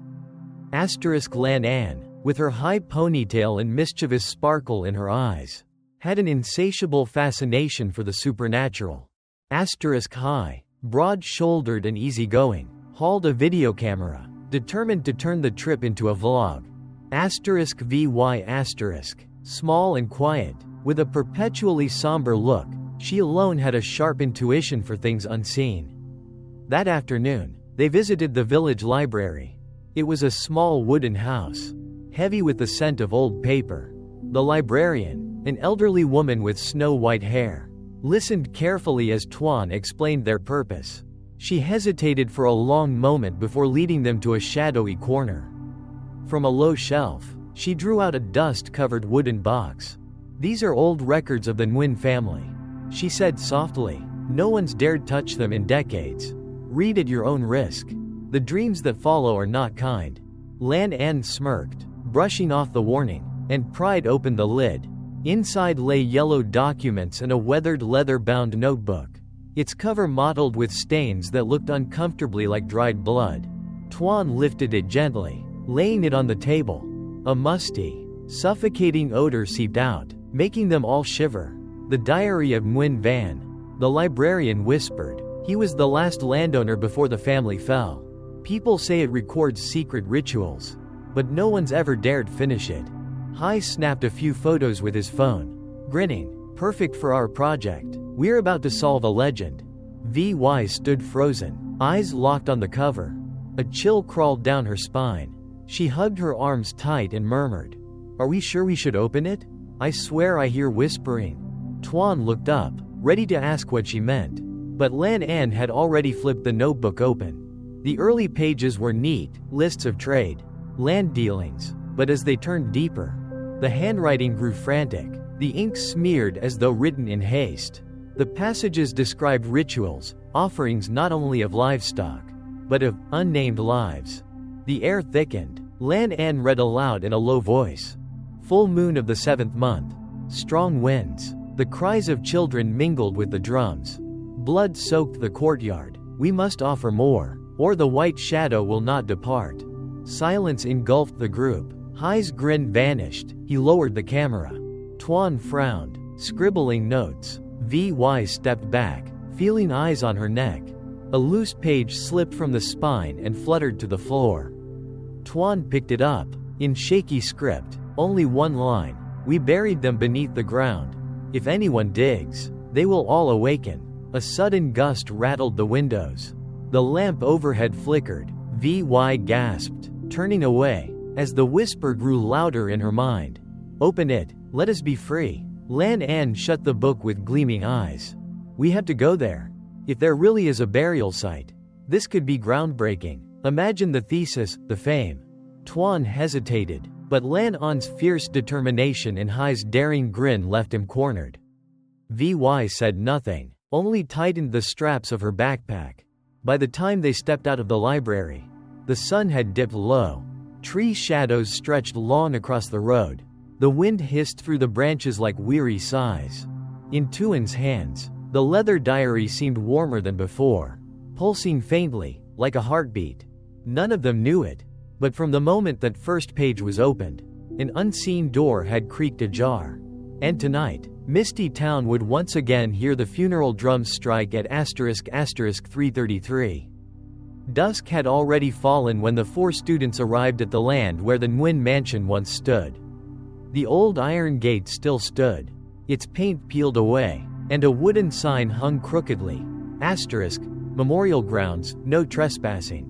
Lan An, with her high ponytail and mischievous sparkle in her eyes, had an insatiable fascination for the supernatural. High, broad-shouldered and easygoing, hauled a video camera, determined to turn the trip into a vlog. Vy*, small and quiet, with a perpetually somber look, she alone had a sharp intuition for things unseen. That afternoon, they visited the village library. It was a small wooden house, heavy with the scent of old paper. The librarian, an elderly woman with snow-white hair, listened carefully as Tuan explained their purpose. She hesitated for a long moment before leading them to a shadowy corner. From a low shelf, she drew out a dust-covered wooden box. "These are old records of the Nguyen family," she said softly. "No one's dared touch them in decades. Read at your own risk. The dreams that follow are not kind." Lan An smirked, brushing off the warning, and pried open the lid. Inside lay yellow documents and a weathered leather-bound notebook, its cover mottled with stains that looked uncomfortably like dried blood. Tuan lifted it gently, laying it on the table. A musty, suffocating odor seeped out, making them all shiver. "The Diary of Nguyen Van," the librarian whispered. "He was the last landowner before the family fell. People say it records secret rituals, but no one's ever dared finish it." Hai snapped a few photos with his phone, grinning. "Perfect for our project. We're about to solve a legend." Vy stood frozen, eyes locked on the cover. A chill crawled down her spine. She hugged her arms tight and murmured, "Are we sure we should open it? I swear I hear whispering." Tuan looked up, ready to ask what she meant, but Lan An had already flipped the notebook open. The early pages were neat, lists of trade, land dealings, but as they turned deeper, the handwriting grew frantic, the ink smeared as though written in haste. The passages described rituals, offerings not only of livestock, but of unnamed lives. The air thickened. Lan An read aloud in a low voice. "Full moon of the 7th month. Strong winds. The cries of children mingled with the drums. Blood soaked the courtyard. We must offer more, or the white shadow will not depart." Silence engulfed the group. Hai's grin vanished. He lowered the camera. Tuan frowned, scribbling notes. Vy stepped back, feeling eyes on her neck. A loose page slipped from the spine and fluttered to the floor. Tuan picked it up, in shaky script, only one line. "We buried them beneath the ground. If anyone digs, they will all awaken." A sudden gust rattled the windows. The lamp overhead flickered. Vy gasped, turning away, as the whisper grew louder in her mind. "Open it, let us be free." Lan An shut the book with gleaming eyes. "We have to go there. If there really is a burial site, this could be groundbreaking. Imagine the thesis, the fame." Tuan hesitated, but Lan An's fierce determination and Hai's daring grin left him cornered. Vy said nothing, only tightened the straps of her backpack. By the time they stepped out of the library, the sun had dipped low. Tree shadows stretched long across the road. The wind hissed through the branches like weary sighs. In Tuan's hands, the leather diary seemed warmer than before, pulsing faintly, like a heartbeat. None of them knew it, but from the moment that first page was opened, an unseen door had creaked ajar. And tonight, Misty Town would once again hear the funeral drums strike at **333. Dusk had already fallen when the 4 students arrived at the land where the Nguyen mansion once stood. The old iron gate still stood, its paint peeled away, and a wooden sign hung crookedly. Memorial grounds, no trespassing.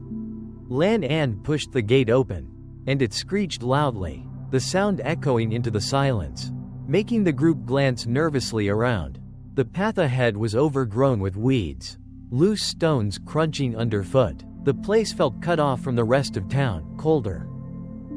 Lan An pushed the gate open, and it screeched loudly. the sound echoing into the silence, making the group glance nervously around. The path ahead was overgrown with weeds, loose stones crunching underfoot. The place felt cut off from the rest of town, colder,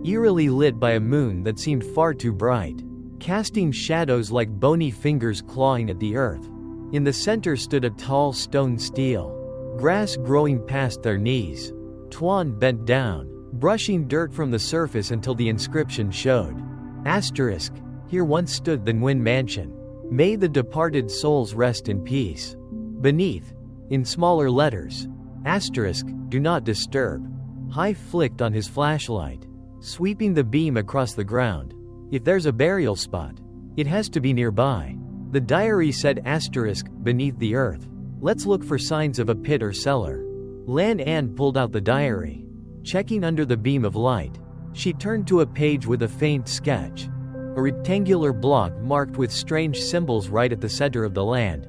eerily lit by a moon that seemed far too bright, casting shadows like bony fingers clawing at the earth. In the center stood a tall stone stele, grass growing past their knees. Tuan bent down, brushing dirt from the surface until the inscription showed. Asterisk, here once stood the Nguyen Mansion. May the departed souls rest in peace. Beneath, in smaller letters, asterisk, do not disturb. Hai flicked on his flashlight, sweeping the beam across the ground. If there's a burial spot, it has to be nearby. The diary said asterisk, beneath the earth. Let's look for signs of a pit or cellar. Lan An pulled out the diary, checking under the beam of light. She turned to a page with a faint sketch. A rectangular block marked with strange symbols right at the center of the land.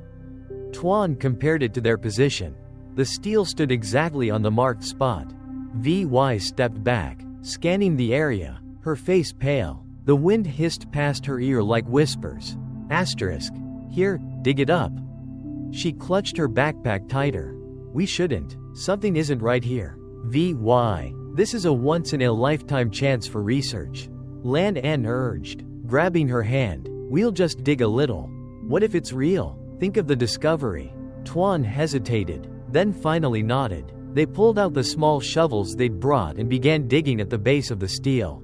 Tuan compared it to their position. The stele stood exactly on the marked spot. Vi stepped back, scanning the area, her face pale. The wind hissed past her ear like whispers. Asterisk. Here, dig it up. She clutched her backpack tighter. We shouldn't. Something isn't right here. Vi. This is a once-in-a-lifetime chance for research. Lan An urged, grabbing her hand. We'll just dig a little. What if it's real? Think of the discovery. Tuan hesitated, then finally nodded. They pulled out the small shovels they'd brought and began digging at the base of the stele.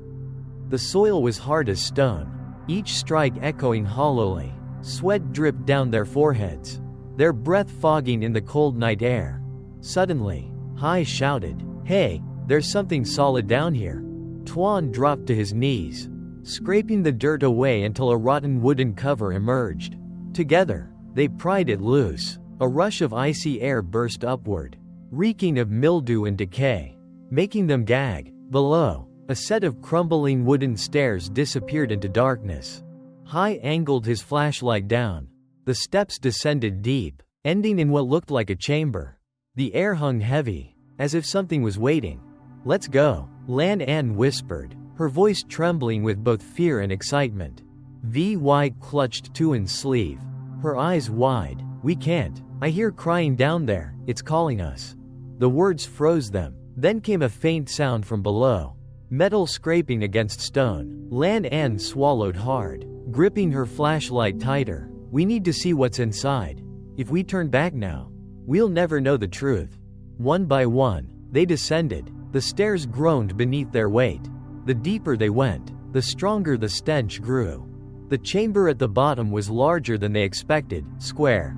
The soil was hard as stone, each strike echoing hollowly. Sweat dripped down their foreheads, their breath fogging in the cold night air. Suddenly, Hai shouted, "Hey, there's something solid down here." Tuan dropped to his knees, scraping the dirt away until a rotten wooden cover emerged. Together, they pried it loose. A rush of icy air burst upward, reeking of mildew and decay, making them gag. Below, a set of crumbling wooden stairs disappeared into darkness. Hai angled his flashlight down. The steps descended deep, ending in what looked like a chamber. The air hung heavy, as if something was waiting. "Let's go," Lan An whispered, her voice trembling with both fear and excitement. Vi clutched Tuan's sleeve, her eyes wide. "We can't. I hear crying down there. It's calling us." The words froze them. Then came a faint sound from below. Metal scraping against stone. Lan An swallowed hard, gripping her flashlight tighter. "We need to see what's inside. If we turn back now, we'll never know the truth." One by one, they descended. The stairs groaned beneath their weight. The deeper they went, the stronger the stench grew. The chamber at the bottom was larger than they expected, square,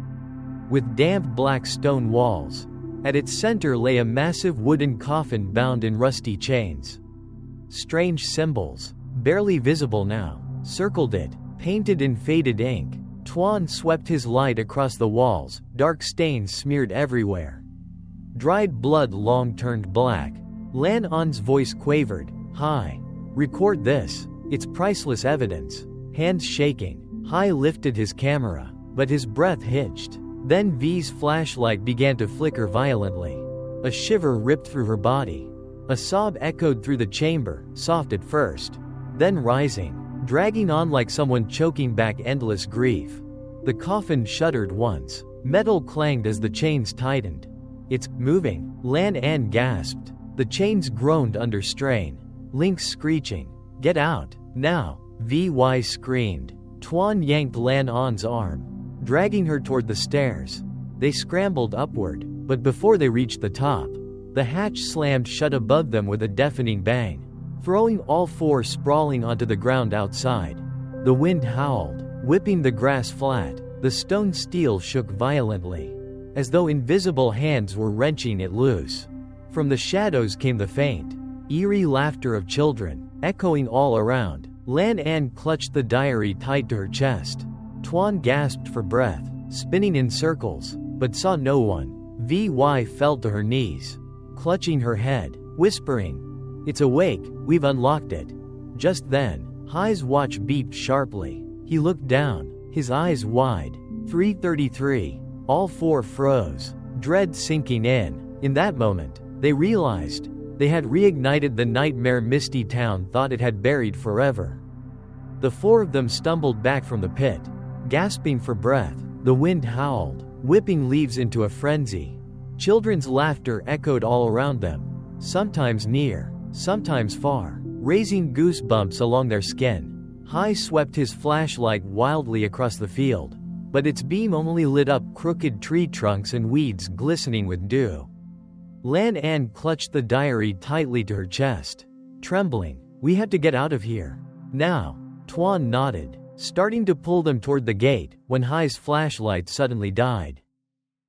with damp black stone walls. At its center lay a massive wooden coffin bound in rusty chains. Strange symbols, barely visible now, circled it, painted in faded ink. Tuan swept his light across the walls, dark stains smeared everywhere. Dried blood long turned black. Lan An's voice quavered, "Hai, record this. It's priceless evidence." Hands shaking, Hai lifted his camera, but his breath hitched. Then V's flashlight began to flicker violently. A shiver ripped through her body. A sob echoed through the chamber, soft at first, then rising, dragging on like someone choking back endless grief. The coffin shuddered once. Metal clanged as the chains tightened. "It's moving," Lan An gasped. The chains groaned under strain. Links screeching. "Get out, now," Vi screamed. Tuan yanked Lan An's arm, dragging her toward the stairs. They scrambled upward, but before they reached the top, the hatch slammed shut above them with a deafening bang, throwing all four sprawling onto the ground outside. The wind howled, whipping the grass flat. The stone stele shook violently, as though invisible hands were wrenching it loose. From the shadows came the faint, eerie laughter of children, echoing all around. Lan An clutched the diary tight to her chest. Tuan gasped for breath, spinning in circles, but saw no one. Vi fell to her knees, clutching her head, whispering, "It's awake, we've unlocked it." Just then, Hai's watch beeped sharply. He looked down, his eyes wide. 3:33. All four froze, dread sinking in. In that moment, they realized They had reignited the nightmare misty town thought it had buried forever. The four of them stumbled back from the pit, gasping for breath. The wind howled, whipping leaves into a frenzy. Children's laughter echoed all around them, sometimes near, sometimes far, raising goosebumps along their skin. High swept his flashlight wildly across the field, but its beam only lit up crooked tree trunks and weeds glistening with dew. Lan An clutched the diary tightly to her chest, trembling. We had to get out of here. Now. Tuan nodded, starting to pull them toward the gate, when Hai's flashlight suddenly died.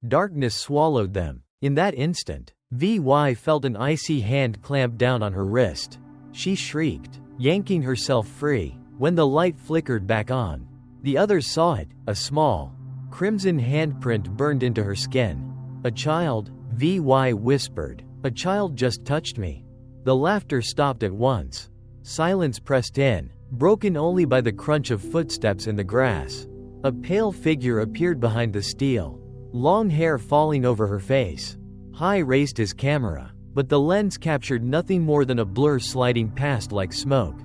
Darkness swallowed them. In that instant, Vi felt an icy hand clamp down on her wrist. She shrieked, yanking herself free. When the light flickered back on, the others saw it. A small, crimson handprint burned into her skin. A child, Vi whispered. A child just touched me. The laughter stopped at once. Silence pressed in, broken only by the crunch of footsteps in the grass. A pale figure appeared behind the steel, long hair falling over her face. Hai raised his camera, but the lens captured nothing more than a blur sliding past like smoke.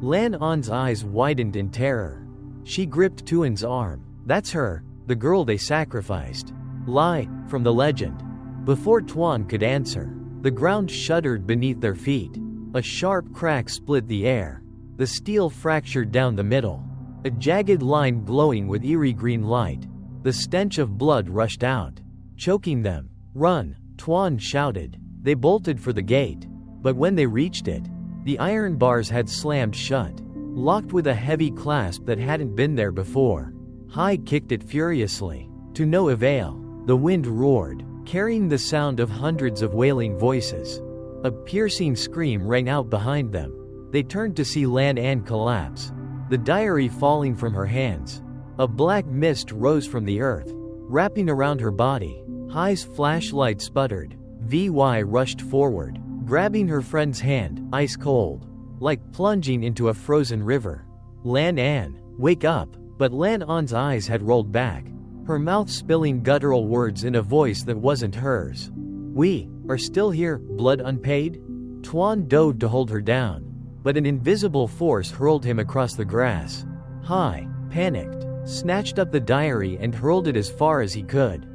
Lan An's eyes widened in terror. She gripped Tuan's arm. That's her, the girl they sacrificed. Lai, from the legend. Before Tuan could answer, the ground shuddered beneath their feet. A sharp crack split the air. The steel fractured down the middle, a jagged line glowing with eerie green light. The stench of blood rushed out, choking them. Run, Tuan shouted. They bolted for the gate, but when they reached it, the iron bars had slammed shut, locked with a heavy clasp that hadn't been there before. Hai kicked it furiously. To no avail. The wind roared, carrying the sound of hundreds of wailing voices. A piercing scream rang out behind them. They turned to see Lan An collapse, the diary falling from her hands. A black mist rose from the earth, wrapping around her body. Hai's flashlight sputtered. Vi rushed forward, grabbing her friend's hand, ice cold, like plunging into a frozen river. Lan An, wake up! But Lan An's eyes had rolled back, her mouth spilling guttural words in a voice that wasn't hers. We are still here, blood unpaid? Tuan dove to hold her down, but an invisible force hurled him across the grass. Hai, panicked, snatched up the diary and hurled it as far as he could.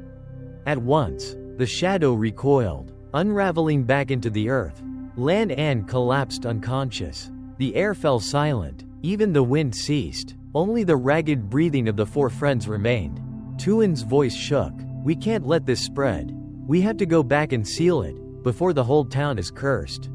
At once, the shadow recoiled, unraveling back into the earth. Lan An collapsed unconscious. The air fell silent, even the wind ceased. Only the ragged breathing of the four friends remained. Tuan's voice shook. We can't let this spread. We have to go back and seal it, before the whole town is cursed.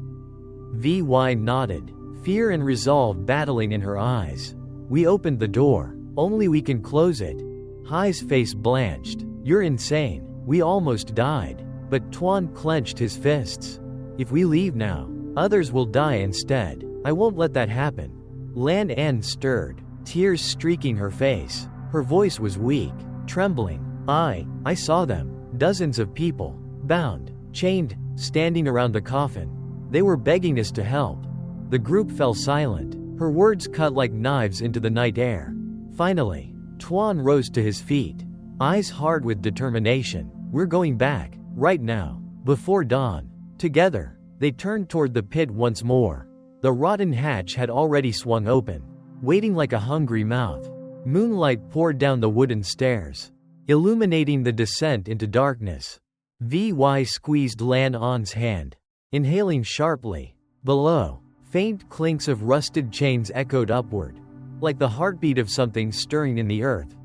Vi nodded, fear and resolve battling in her eyes. We opened the door. Only we can close it. Hai's face blanched. You're insane. We almost died. But Tuan clenched his fists. If we leave now, others will die instead. I won't let that happen. Lan An stirred, tears streaking her face. Her voice was weak, trembling. I saw them. Dozens of people, bound, chained, standing around the coffin. They were begging us to help. The group fell silent, her words cut like knives into the night air. Finally, Tuan rose to his feet, eyes hard with determination. We're going back, right now, before dawn. Together, they turned toward the pit once more. The rotten hatch had already swung open, waiting like a hungry mouth. Moonlight poured down the wooden stairs, illuminating the descent into darkness. Vi squeezed Lan An's hand, inhaling sharply. Below, faint clinks of rusted chains echoed upward, like the heartbeat of something stirring in the earth.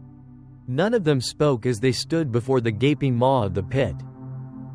None of them spoke as they stood before the gaping maw of the pit.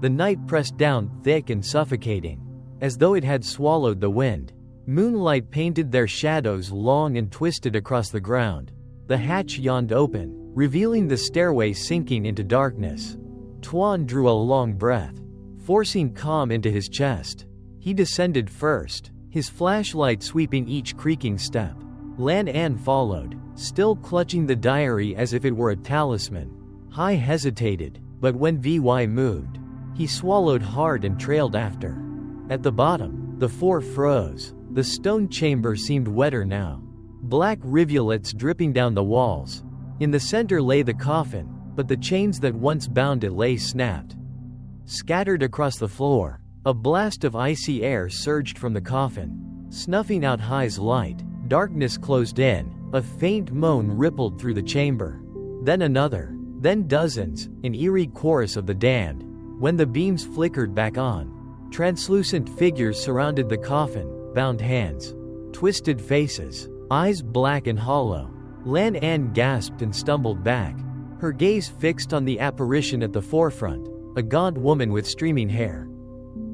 The night pressed down thick and suffocating, as though it had swallowed the wind. Moonlight painted their shadows long and twisted across the ground. The hatch yawned open, revealing the stairway sinking into darkness. Tuan drew a long breath, forcing calm into his chest. He descended first, his flashlight sweeping each creaking step. Lan An followed, still clutching the diary as if it were a talisman. Hai hesitated, but when Vi moved, he swallowed hard and trailed after. At the bottom, the four froze. The stone chamber seemed wetter now, black rivulets dripping down the walls. In the center lay the coffin, but the chains that once bound it lay snapped. Scattered across the floor, A blast of icy air surged from the coffin, snuffing out High's light. Darkness closed in. A faint moan rippled through the chamber. Then another. Then dozens, an eerie chorus of the damned. When the beams flickered back on, translucent figures surrounded the coffin, bound hands, twisted faces, eyes black and hollow. Lan An gasped and stumbled back, her gaze fixed on the apparition at the forefront, a gaunt woman with streaming hair,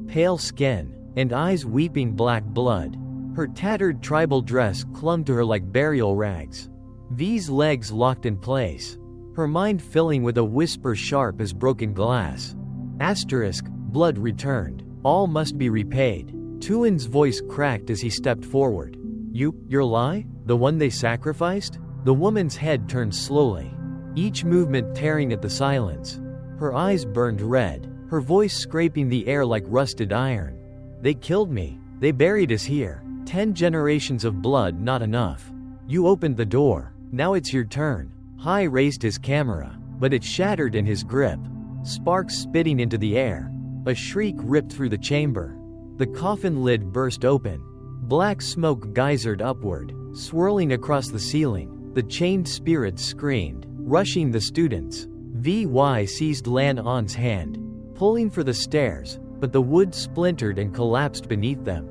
pale skin, and eyes weeping black blood. Her tattered tribal dress clung to her like burial rags. V's legs locked in place, her mind filling with a whisper sharp as broken glass. Asterisk, blood returned. All must be repaid. Tuan's voice cracked as he stepped forward. Your lie? The one they sacrificed? The woman's head turned slowly, each movement tearing at the silence. Her eyes burned red, her voice scraping the air like rusted iron. They killed me. They buried us here. 10 generations of blood not enough. You opened the door. Now it's your turn. High raised his camera, but it shattered in his grip. Sparks spitting into the air. A shriek ripped through the chamber. The coffin lid burst open. Black smoke geysered upward, swirling across the ceiling. The chained spirits screamed, rushing the students. VY seized Lan An's hand, pulling for the stairs, but the wood splintered and collapsed beneath them.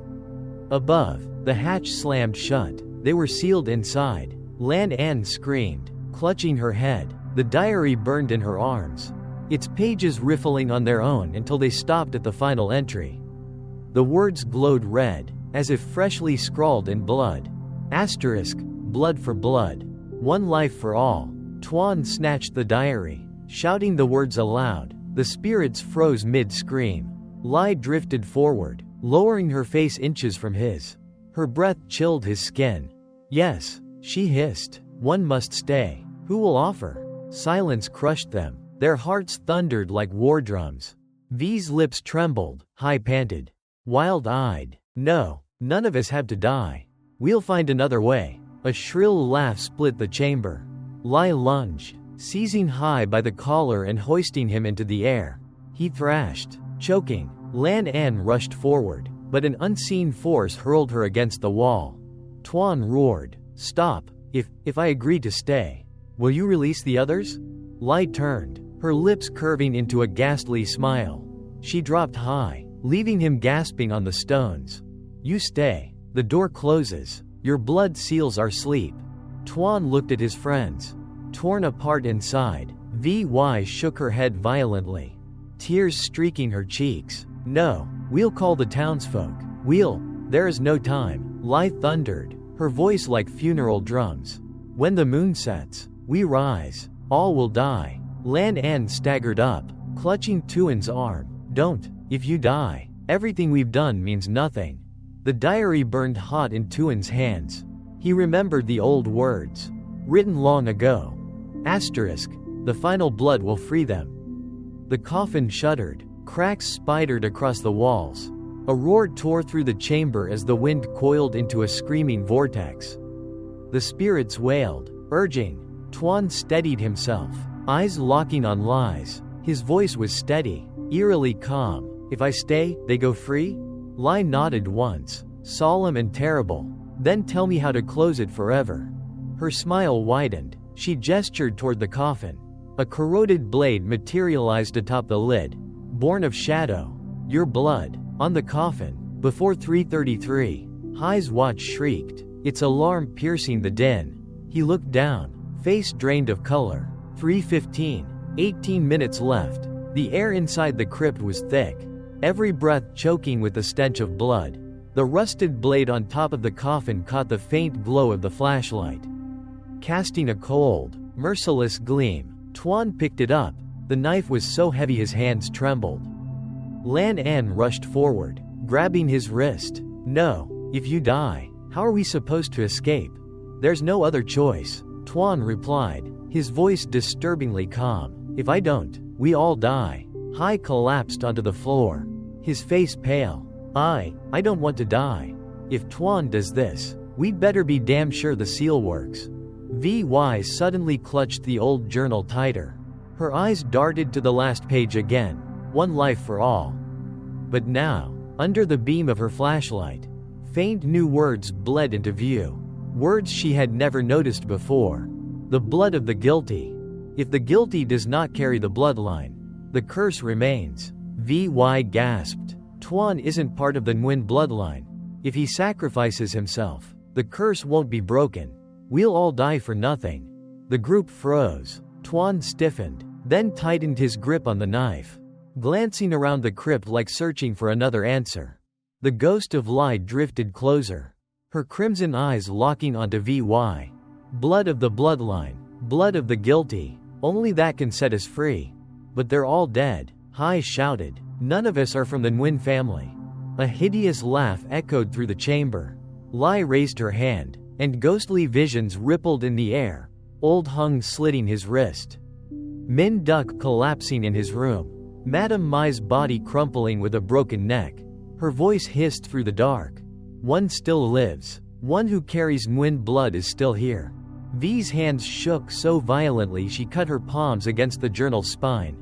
Above, the hatch slammed shut. They were sealed inside. Lan An screamed, clutching her head. The diary burned in her arms, its pages riffling on their own until they stopped at the final entry. The words glowed red, as if freshly scrawled in blood. Asterisk, blood for blood. One life for all. Tuan snatched the diary, shouting the words aloud. The spirits froze mid-scream. Lai drifted forward, lowering her face inches from his. Her breath chilled his skin. Yes, she hissed. One must stay. Who will offer? Silence crushed them. Their hearts thundered like war drums. V's lips trembled. High panted, wild-eyed. No, none of us have to die. We'll find another way. A shrill laugh split the chamber. Lai lunged, seizing High by the collar and hoisting him into the air. He thrashed, choking. Lan An rushed forward, but an unseen force hurled her against the wall. Tuan roared, "Stop! If I agree to stay, will you release the others?" Lai turned, her lips curving into a ghastly smile. She dropped High, leaving him gasping on the stones. "You stay. The door closes. Your blood seals our sleep." Tuan looked at his friends, torn apart inside. VY shook her head violently, tears streaking her cheeks. "No, we'll call the townsfolk. There is no time." Lai thundered, her voice like funeral drums. "When the moon sets, we rise. All will die." Lan An staggered up, clutching Tuan's arm. "Don't. If you die, everything we've done means nothing." The diary burned hot in Tuan's hands. He remembered the old words, written long ago. Asterisk, the final blood will free them. The coffin shuddered, cracks spidered across the walls. A roar tore through the chamber as the wind coiled into a screaming vortex. The spirits wailed, urging. Tuan steadied himself, eyes locking on Lai's. His voice was steady, eerily calm. "If I stay, they go free?" Lai nodded once, solemn and terrible. "Then tell me how to close it forever." Her smile widened. She gestured toward the coffin. A corroded blade materialized atop the lid, born of shadow. "Your blood." On the coffin. Before 3:33, High's watch shrieked, its alarm piercing the din. He looked down, face drained of color. 3:15. 18 minutes left. The air inside the crypt was thick, every breath choking with the stench of blood. The rusted blade on top of the coffin caught the faint glow of the flashlight, casting a cold, merciless gleam. Tuan picked it up. The knife was so heavy his hands trembled. Lan An rushed forward, grabbing his wrist. "No, if you die, how are we supposed to escape?" "There's no other choice," Tuan replied, his voice disturbingly calm. "If I don't, we all die." Hai collapsed onto the floor, his face pale. I don't want to die. If Tuan does this, we'd better be damn sure the seal works." VY suddenly clutched the old journal tighter. Her eyes darted to the last page again. One life for all. But now, under the beam of her flashlight, faint new words bled into view. Words she had never noticed before. The blood of the guilty. If the guilty does not carry the bloodline, the curse remains. Vi gasped. Tuan isn't part of the Nguyen bloodline. If he sacrifices himself, the curse won't be broken. We'll all die for nothing. The group froze. Tuan stiffened, then tightened his grip on the knife, glancing around the crypt like searching for another answer. The ghost of Lai drifted closer, her crimson eyes locking onto Vi. Blood of the bloodline, blood of the guilty, only that can set us free. But they're all dead, Hai shouted. None of us are from the Nguyen family. A hideous laugh echoed through the chamber. Lai raised her hand, and ghostly visions rippled in the air. Old Hung slitting his wrist. Min Duck collapsing in his room. Madame Mai's body crumpling with a broken neck. Her voice hissed through the dark. One still lives. One who carries Nguyen blood is still here. V's hands shook so violently she cut her palms against the journal's spine.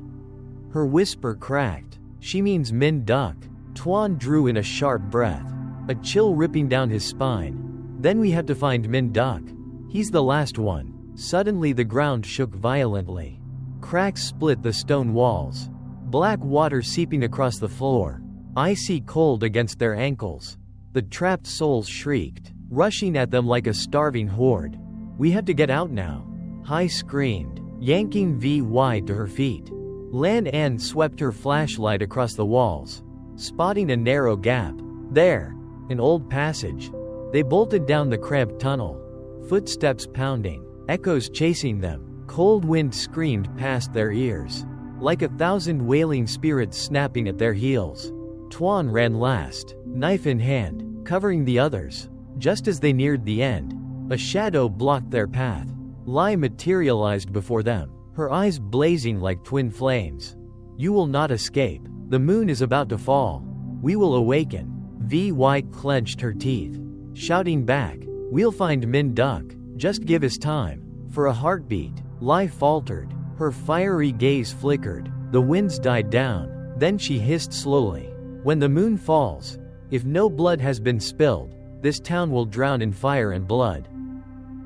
Her whisper cracked. She means Min Duck. Tuan drew in a sharp breath, a chill ripping down his spine. Then we have to find Min Duck. He's the last one. Suddenly the ground shook violently. Cracks split the stone walls. Black water seeping across the floor. Icy cold against their ankles. The trapped souls shrieked, rushing at them like a starving horde. We have to get out now, Hai screamed, yanking Vi to her feet. Lan An swept her flashlight across the walls, spotting a narrow gap. There, an old passage. They bolted down the cramped tunnel. Footsteps pounding, echoes chasing them. Cold wind screamed past their ears, like 1,000 wailing spirits snapping at their heels. Tuan ran last, knife in hand, covering the others. Just as they neared the end, a shadow blocked their path. Lai materialized before them, her eyes blazing like twin flames. You will not escape. The moon is about to fall. We will awaken. Vi clenched her teeth, shouting back, we'll find Min Duck. Just give us time. For a heartbeat, Lai faltered. Her fiery gaze flickered. The winds died down. Then she hissed slowly. When the moon falls, if no blood has been spilled, this town will drown in fire and blood.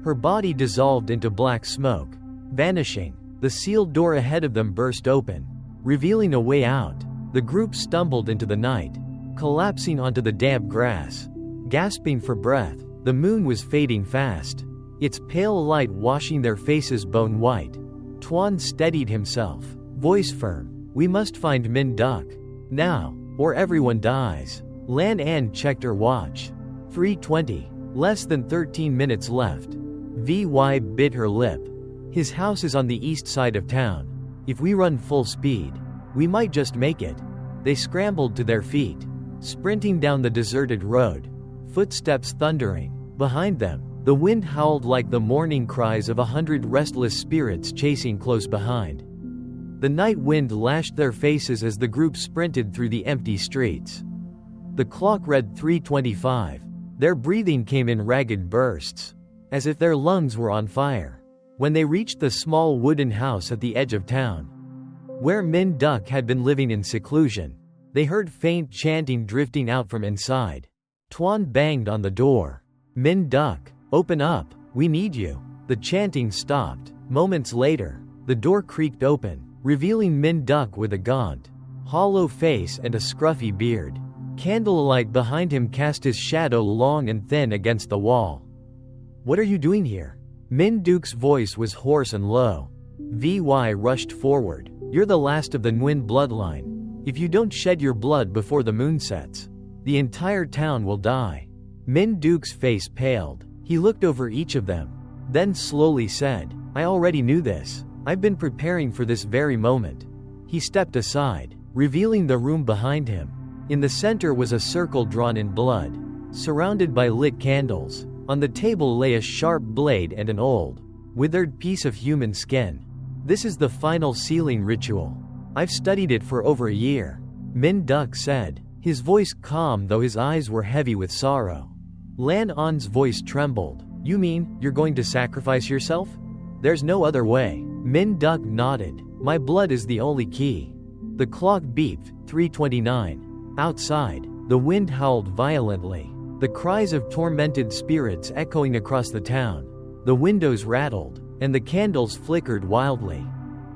Her body dissolved into black smoke, vanishing. The sealed door ahead of them burst open, revealing a way out. The group stumbled into the night, collapsing onto the damp grass, gasping for breath. The moon was fading fast, its pale light washing their faces bone white. Tuan steadied himself, voice firm. We must find Min Duck. Now, or everyone dies. Lan An checked her watch. 3:20. Less than 13 minutes left. Vi bit her lip. His house is on the east side of town. If we run full speed, we might just make it. They scrambled to their feet, sprinting down the deserted road. Footsteps thundering. Behind them, the wind howled like the mourning cries of 100 restless spirits chasing close behind. The night wind lashed their faces as the group sprinted through the empty streets. The clock read 3:25. Their breathing came in ragged bursts, as if their lungs were on fire. When they reached the small wooden house at the edge of town, where Min Duck had been living in seclusion, they heard faint chanting drifting out from inside. Tuan banged on the door. Min Duck, open up, we need you. The chanting stopped. Moments later, the door creaked open, revealing Min Duck with a gaunt, hollow face and a scruffy beard. Candlelight behind him cast his shadow long and thin against the wall. What are you doing here? Min Duke's voice was hoarse and low. Vi rushed forward. You're the last of the Nguyen bloodline. If you don't shed your blood before the moon sets, the entire town will die. Min Duke's face paled. He looked over each of them, then slowly said, I already knew this. I've been preparing for this very moment. He stepped aside, revealing the room behind him. In the center was a circle drawn in blood, surrounded by lit candles. On the table lay a sharp blade and an old, withered piece of human skin. This is the final sealing ritual. I've studied it for over a year, Min Duck said, his voice calm though his eyes were heavy with sorrow. Lan An's voice trembled. You mean, you're going to sacrifice yourself? There's no other way. Min Duck nodded. My blood is the only key. The clock beeped, 3:29. Outside, the wind howled violently, the cries of tormented spirits echoing across the town. The windows rattled, and the candles flickered wildly.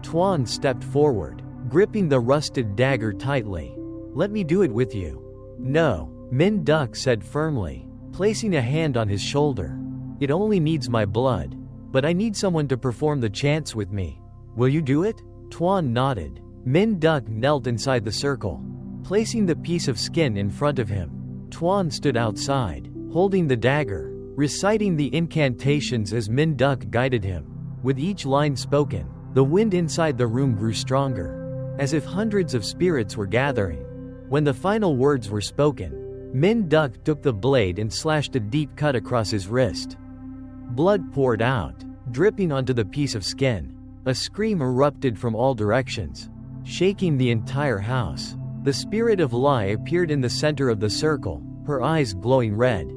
Tuan stepped forward, gripping the rusted dagger tightly. "Let me do it with you." "No," Min Duck said firmly, placing a hand on his shoulder. "It only needs my blood. But I need someone to perform the chants with me. Will you do it?" Tuan nodded. Min Duck knelt inside the circle, placing the piece of skin in front of him. Tuan stood outside, holding the dagger, reciting the incantations as Min Duck guided him. With each line spoken, the wind inside the room grew stronger, as if hundreds of spirits were gathering. When the final words were spoken, Min Duck took the blade and slashed a deep cut across his wrist. Blood poured out, dripping onto the piece of skin. A scream erupted from all directions, shaking the entire house. The spirit of Lai appeared in the center of the circle, her eyes glowing red,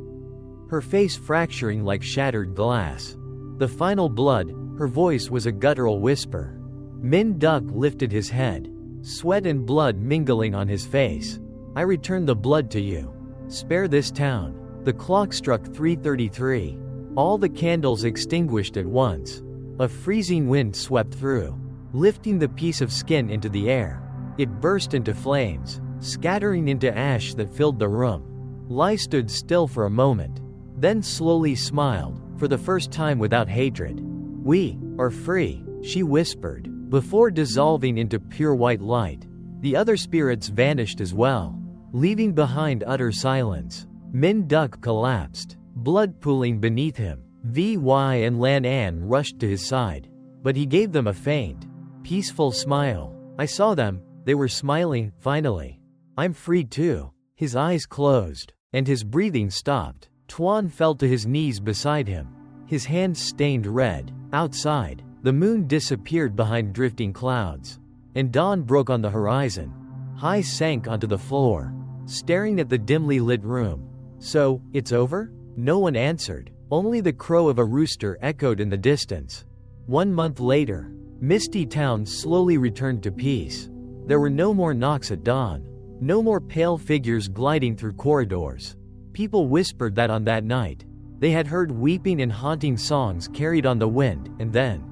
her face fracturing like shattered glass. The final blood, her voice was a guttural whisper. Min Duck lifted his head, sweat and blood mingling on his face. "I return the blood to you. Spare this town." The clock struck 3:33. All the candles extinguished at once. A freezing wind swept through, lifting the piece of skin into the air. It burst into flames, scattering into ash that filled the room. Lai stood still for a moment, then slowly smiled, for the first time without hatred. "We are free," she whispered, before dissolving into pure white light. The other spirits vanished as well, leaving behind utter silence. Min Duck collapsed, blood pooling beneath him. Vi and Lan An rushed to his side, but he gave them a faint, peaceful smile. "I saw them, they were smiling, finally. I'm free too." His eyes closed, and his breathing stopped. Tuan fell to his knees beside him, his hands stained red. Outside, the moon disappeared behind drifting clouds, and dawn broke on the horizon. Hai sank onto the floor, staring at the dimly lit room. "So, it's over?" No one answered. Only the crow of a rooster echoed in the distance. 1 month later, Misty Town slowly returned to peace. There were no more knocks at dawn, no more pale figures gliding through corridors. People whispered that on that night, they had heard weeping and haunting songs carried on the wind, and then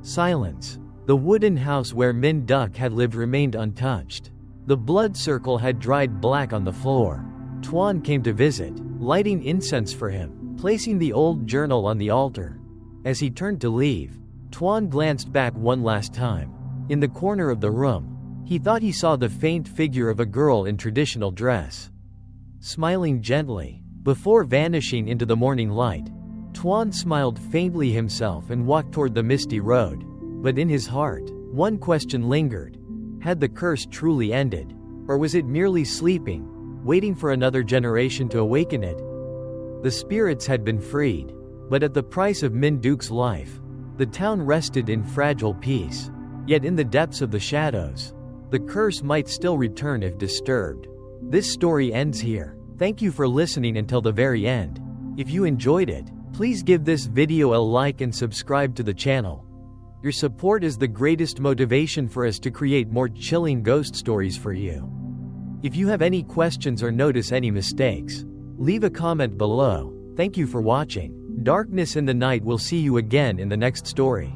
silence. The wooden house where Min Duck had lived remained untouched. The blood circle had dried black on the floor. Tuan came to visit, lighting incense for him, placing the old journal on the altar. As he turned to leave, Tuan glanced back one last time. In the corner of the room, he thought he saw the faint figure of a girl in traditional dress, smiling gently, before vanishing into the morning light. Tuan smiled faintly himself and walked toward the misty road. But in his heart, one question lingered. Had the curse truly ended? Or was it merely sleeping, waiting for another generation to awaken it? The spirits had been freed, but at the price of Min Duke's life. The town rested in fragile peace. Yet in the depths of the shadows, the curse might still return if disturbed. This story ends here. Thank you for listening until the very end. If you enjoyed it, please give this video a like and subscribe to the channel. Your support is the greatest motivation for us to create more chilling ghost stories for you. If you have any questions or notice any mistakes, leave a comment below. Thank you for watching. Darkness in the Night will see you again in the next story.